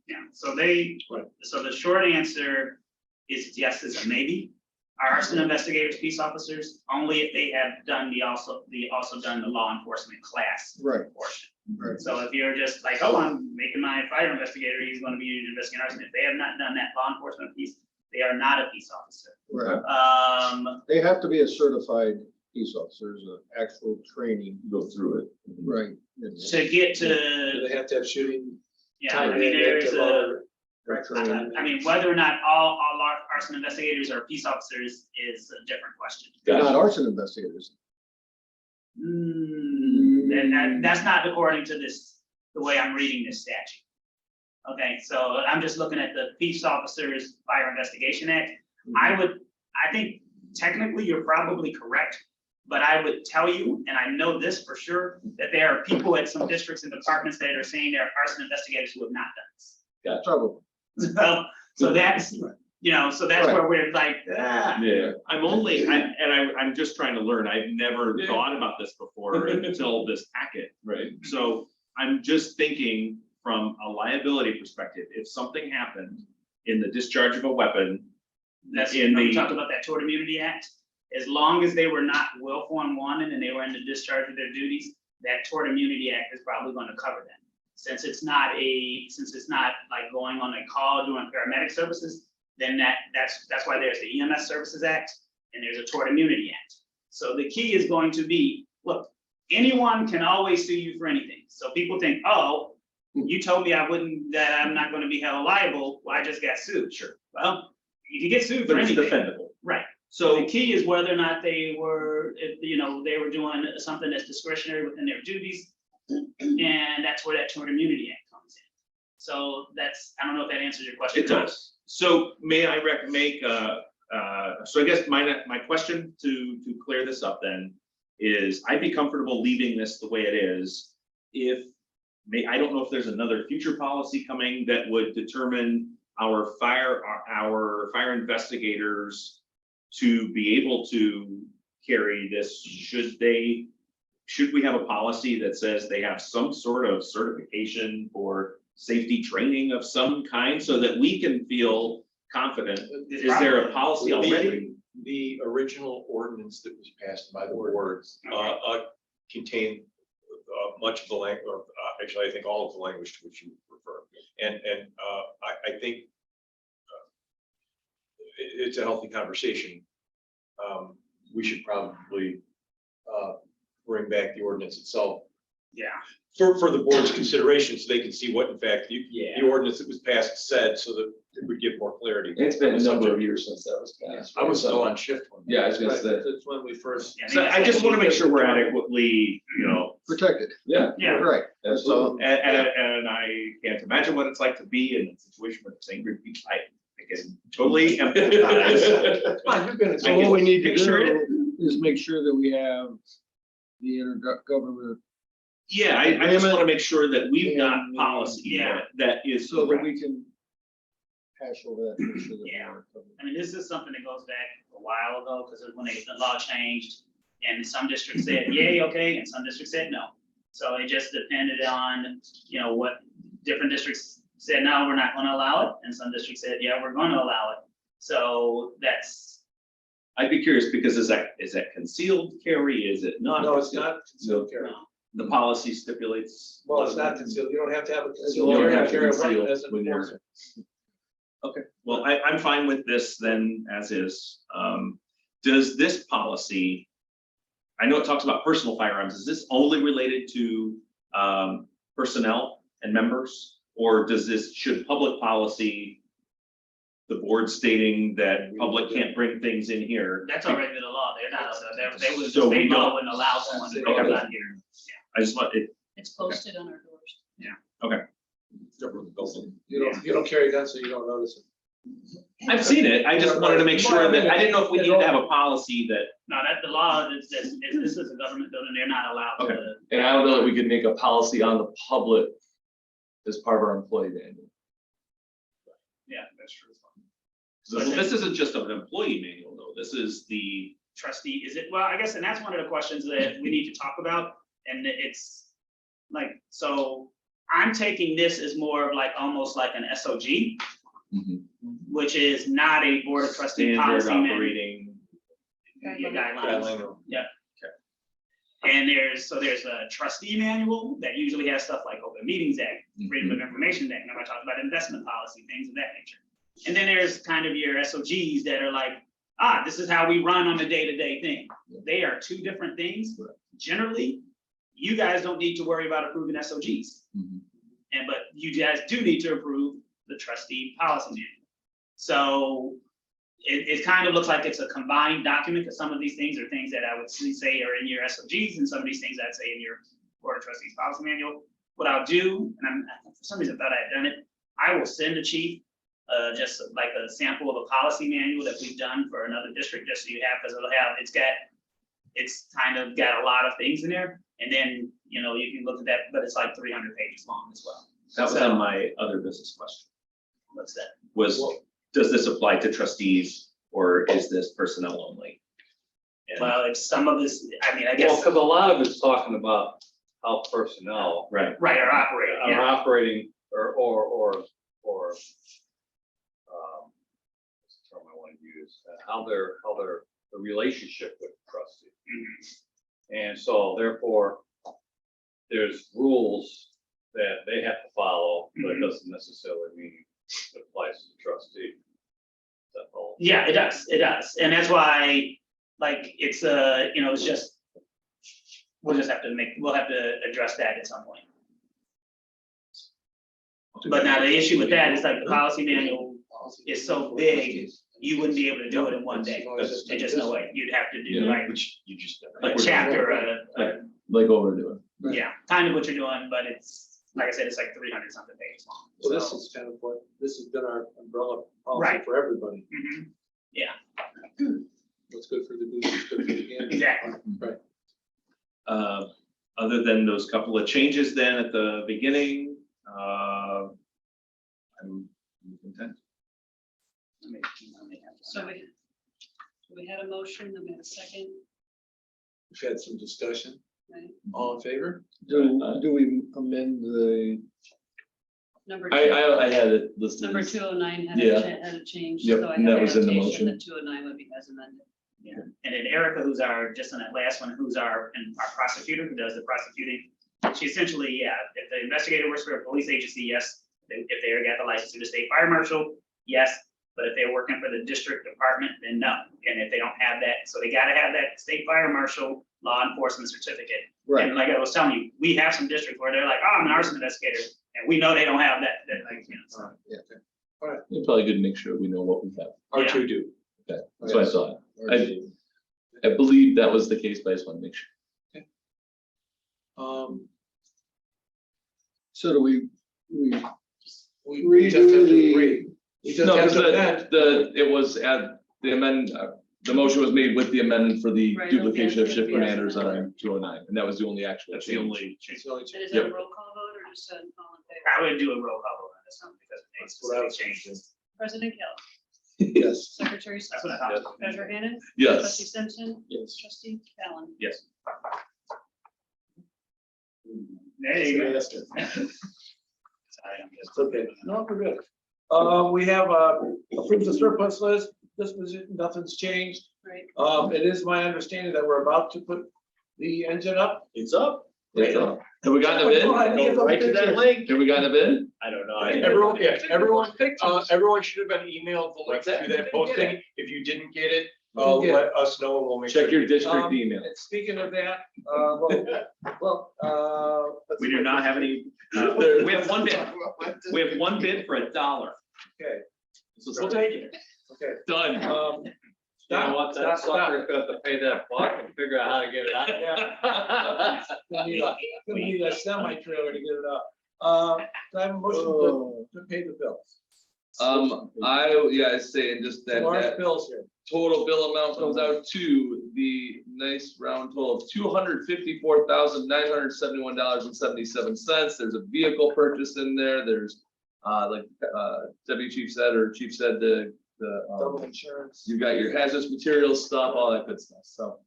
Yeah, so they, Right. so the short answer is yes, is a maybe. Are arson investigators peace officers? Only if they have done also done the law enforcement class Right. portion. Right. So if you're just like, oh, I'm making my fire investigator, he's gonna be investigating arson. If they have not done that law enforcement piece, they are not a peace officer. Right. They have to be a certified peace officer, an actual training. Go through it. Right. To get Do to, they have to have shooting? yeah, I mean, there's a, Training. I mean, whether or not all arson investigators are peace officers is a different question. They're not arson investigators. And that's not according to the way I'm reading this statute. Okay, so I'm just looking at the Peace Officers Fire Investigation Act. I think technically you're probably correct, but I would tell you, and I know this for sure, that there are people at some districts and departments that are saying there are arson investigators who have not done this. Trouble. So that's, so that's Right. where we're like, Yeah. I'm just trying to learn. I've never Yeah. thought about this before until this packet. Right. So I'm just thinking from a liability perspective, if something happened in the discharge of a weapon, that's, in we the, talked about that Tort Immunity Act. As long as they were not willful and wanton and they were in the discharge of their duties, that Tort Immunity Act is probably going to cover them. Since it's not like going on a call doing paramedic services, then that's why there's the EMS Services Act and there's a Tort Immunity Act. So the key is going to be, look, anyone can always sue you for anything. So people think, oh, you told me that I'm not going to be held liable. Well, I just got sued. Sure. Well, you can get sued for but it's anything. defendable. Right. So The key is whether or not they were doing something that's discretionary within their duties. And that's where that Tort Immunity Act comes in. So I don't know if that answers your question. it does. So may I make so I guess my question to clear this up then is I'd be comfortable leaving this the way it is I don't know if there's another future policy coming that would determine our fire investigators to be able to carry this. Should we have a policy that says they have some sort of certification for safety training of some kind so that we can feel confident? Is there a policy already? The original ordinance that was passed by the boards contained much of the language, or actually, I think all of the language to which you refer. And I think it's a healthy conversation. We should probably bring back the ordinance itself Yeah. for the board's consideration, so they can see what in fact the ordinance that was passed said, so that it would give more clarity. It's been a number of years since that was passed. I was still on shift when. Yeah, I was gonna say. That's when we first. Yeah, So I just want to make sure we're adequately, Protected. Yeah, Yeah. Right. absolutely. and I can't imagine what it's like to be in a situation with angry people. I can totally empathize. Fine, you've been. So what we need to Picture it. do is make sure that we have the intergovernmental, Yeah, I just want to make sure that we've got policy Yeah. that is so that correct. we can hash over that. and make sure that we Yeah. are covered. I mean, this is something that goes back a while ago, because when the law changed, and some districts said, yay, okay, and some districts said no. So it just depended on, what different districts said, no, we're not gonna allow it, and some districts said, yeah, we're gonna allow it. So that's, I'd be curious because is that concealed carry? Is it not? No, it's not concealed carry. no. The policy stipulates. Well, it's not concealed. You don't have to have a You concealed don't carry. have to carry a conceal weapon as an when you're- enforcer. Okay, well, I'm fine with this then as is. Does this policy, I know it talks about personal firearms, is this only related to personnel and members? Or should public policy, the board stating that public can't bring things in here? That's already the law, they're not, they So we state law don't- wouldn't allow someone to Okay. go out here. I just want it, It's posted on our doors. You don't carry guns, so you don't notice it. I've seen it, I just wanted to make sure that, I didn't know if we needed to have a policy that. No, that the law is, this is a government building, they're not allowed Okay. to. And I don't know that we could make a policy on the public as part of our employee manual. Yeah, that's true. Well, this isn't just an employee manual though, this is the, Trustee, is it, well, I guess, and that's one of the questions that we need to talk about, and it's like, so I'm taking this as more of like, almost like an SOG, Mhm. which is not a board of trustee standard policy manual. operating. Yeah, guidelines. Yeah. And there's a trustee manual that usually has stuff like Open Meetings Act, Freedom of Information Act, and I talked about investment policy, things of that nature. And then there's kind of your SOGs that are like, this is how we run on the day-to-day thing. They are two different things. Generally, you guys don't need to worry about approving SOGs. Mhm. But you guys do need to approve the trustee policy manual. So it kind of looks like it's a combined document, because some of these things are things that I would say are in your SOGs, and some of these things I'd say in your board of trustees policy manual. What I'll do, and for some reason I thought I had done it, I will send the chief just like a sample of a policy manual that we've done for another district, just so you have, because it's kind of got a lot of things in there. And then, you can look at that, but it's like 300 pages long as well. That was So- on my other business question, What's that? does this apply to trustees or is this personnel only? And- Well, it's some of this, I mean, I Well, guess, because a lot of it's talking about how personnel Right, right, or operating, are yeah. operating or, what's the term I want to use, how the relationship with the trustee. Mhm. And so therefore, there's rules that they have to follow, but it doesn't necessarily mean it applies to the trustee. Is that all? Yeah, it does, and that's why, like, it's it's just, we'll have to address that at some point. But now the issue with that is like the policy manual is so big, you wouldn't be able to do it in one day. There's just no way, you'd have to do Yeah. like which you just. a chapter, Like what we're doing. yeah, kind of what you're doing, but it's, like I said, it's like 300 something pages long. So this is kind of what, this has been our umbrella policy Right. for everybody. Mhm. Yeah, What's good for the goose is good for the gander. exactly. Right. Other than those couple of changes then at the beginning, I'm content. So we had a motion, then we had a second, We've had some discussion. right? All in favor? Do we amend the, Number two. I had it listed. Number as- 209 had Yeah. had a change. Yep, so I and have that was in the adaptation motion. that 209 would be as amended. Yeah, and then Erica, who's just on that last one, who's our prosecutor, who does the prosecuting. She essentially, if the investigator works for a police agency, yes. If they got the license to the state fire marshal, yes. But if they're working for the district department, then no. And if they don't have that, so they gotta have that state fire marshal law enforcement certificate. right, And like I was telling you, we have some districts where they're like, I'm an arson investigator, and we know they don't have that, so. It's probably good to make sure we know what we have. R2 do. Okay, that's what I thought. I believe that was the case, but I just want to make sure. so do we We Redo just have to the- agree. We just No, have because to amend. it was at the the motion was made with the amendment for the Right, duplication of okay, shift yes. commanders on 209, and that was the only actual That's the change. only change. It's the only And change. is that a Yep. roll call vote or just an all in favor? I would do a roll call vote on this one because it makes That's what I was specific changes. President Kell, Yes. Secretary That's what I Steele, thought. Treasurer Hannan, Trustee Yes, Simpson, Yes. Trustee Allen. Yes. There you go. Yes, yes. Sorry, I'm just- It's okay. No, we're good. We have approved the surplus list. This was, nothing's changed. Right. It is my understanding that we're about to put the engine up. It's up. have we gotten a bid? Go Right to that link. Have we gotten a bid? I don't know. Everyone should have been emailed the link What's that? to that posting. If you didn't get it, Didn't get it. let us know and we'll make sure. Check your district email. And speaking of that, let's We see do what- not have any, we have one bid. We have one bid for $1. Okay, We'll take it. okay. Done. You know what, that sucker's gonna have to pay that buck and figure out how to get it out. We need a semi trailer to get it up. Do I have a motion to pay the bills? I say, and just that, Large that bills here. total bill amount comes out to the nice round total of $254,971.77. There's a vehicle purchase in there. There's, like, Deputy Chief said, or Chief said, Double insurance. you got your hazardous materials stuff, all that good stuff. So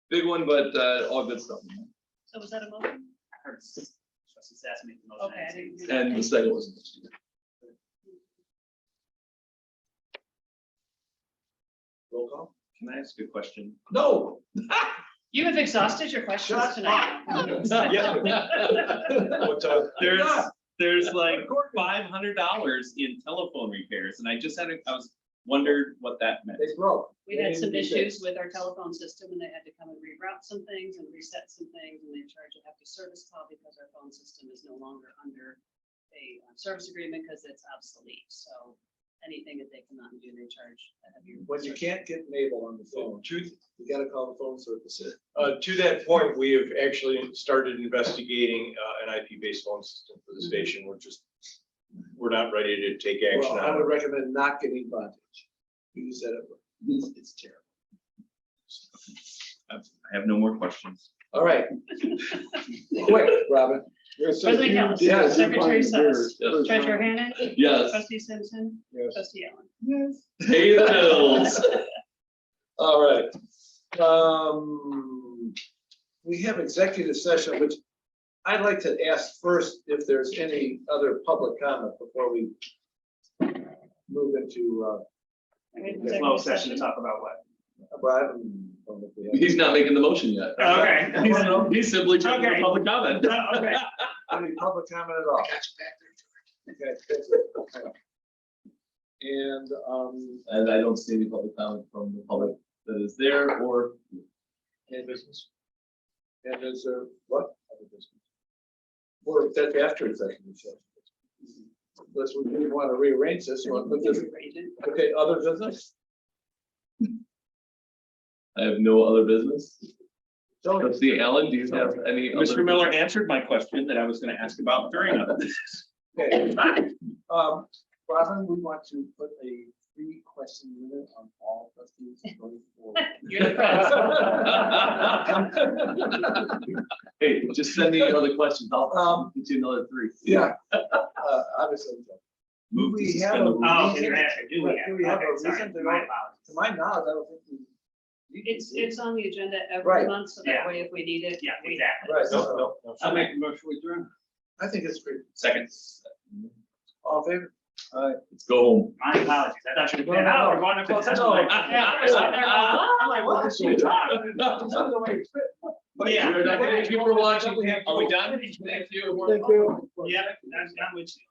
big one, but, all good stuff. So was that a motion? I heard Trustee Sass make the motion. Okay, I didn't hear that. And the second was. Roll call? Can I ask a question? No. You have exhausted your questions Shut tonight. There's like $500 in telephone repairs, and I was wondered what that meant. They broke. We had some issues with our telephone system and they had to come and reroute some things and reset some things, and they charge a hefty service call because our phone system is no longer under a service agreement because it's obsolete. So anything that they come out and do, they charge a heavy. When you can't get Mabel on the phone, you gotta call the phone service. To that point, we have actually started investigating an IP-based phone system for the station. We're not ready to take action Well, I on would it. recommend not getting Vontage. You said it. It's terrible. I have no more questions. All right. Quick, Robin. President Kelly. Yes. Secretary Sass. Yes. Treasurer Hannah. Yes. Trustee Simpson. Yes. Trustee Allen. Pay the bills. All right. We have executive session, which I'd like to ask first if there's any other public comment before we move into, Closed session to talk about what? He's not making the motion yet. Okay. He's simply taking Okay. a public comment. Okay. Any public comment at all? Okay. Thank you. And I don't see any public comment from the public that is there or. Any business? And is there, what? Other business? Or that's after executive session. Unless we really want to rearrange this, you want to put this, okay, other business? I have no other business. Tony? Trustee Allen, do you have any? Mr. other- Miller answered my question that I was gonna ask about during other business. Okay. Robin, we want to put a 3-question limit on all trustees going forward. You're the president. Hey, just send me other questions. I'll get you another 3. Yeah, obviously. Do we have a Oh, reason? you're asking, do we have? Do we have a Okay, sorry, reason to my know? apologies. To my knowledge, I don't think we. It's on the agenda every Right. month, so Yeah. that way if we need it. Yeah, exactly. Right, No, so no, no. I'll make a motion with adjourn. I think it's great. Second. All in favor? Let's go home. My apologies. I thought you were No, saying, no, oh, no. we're going to close session. No. Like, yeah, I'm like, what is she talking? But Yeah. Thank you for watching. We have- Are we done? Thank you. Thank you. Yeah, I'm with you.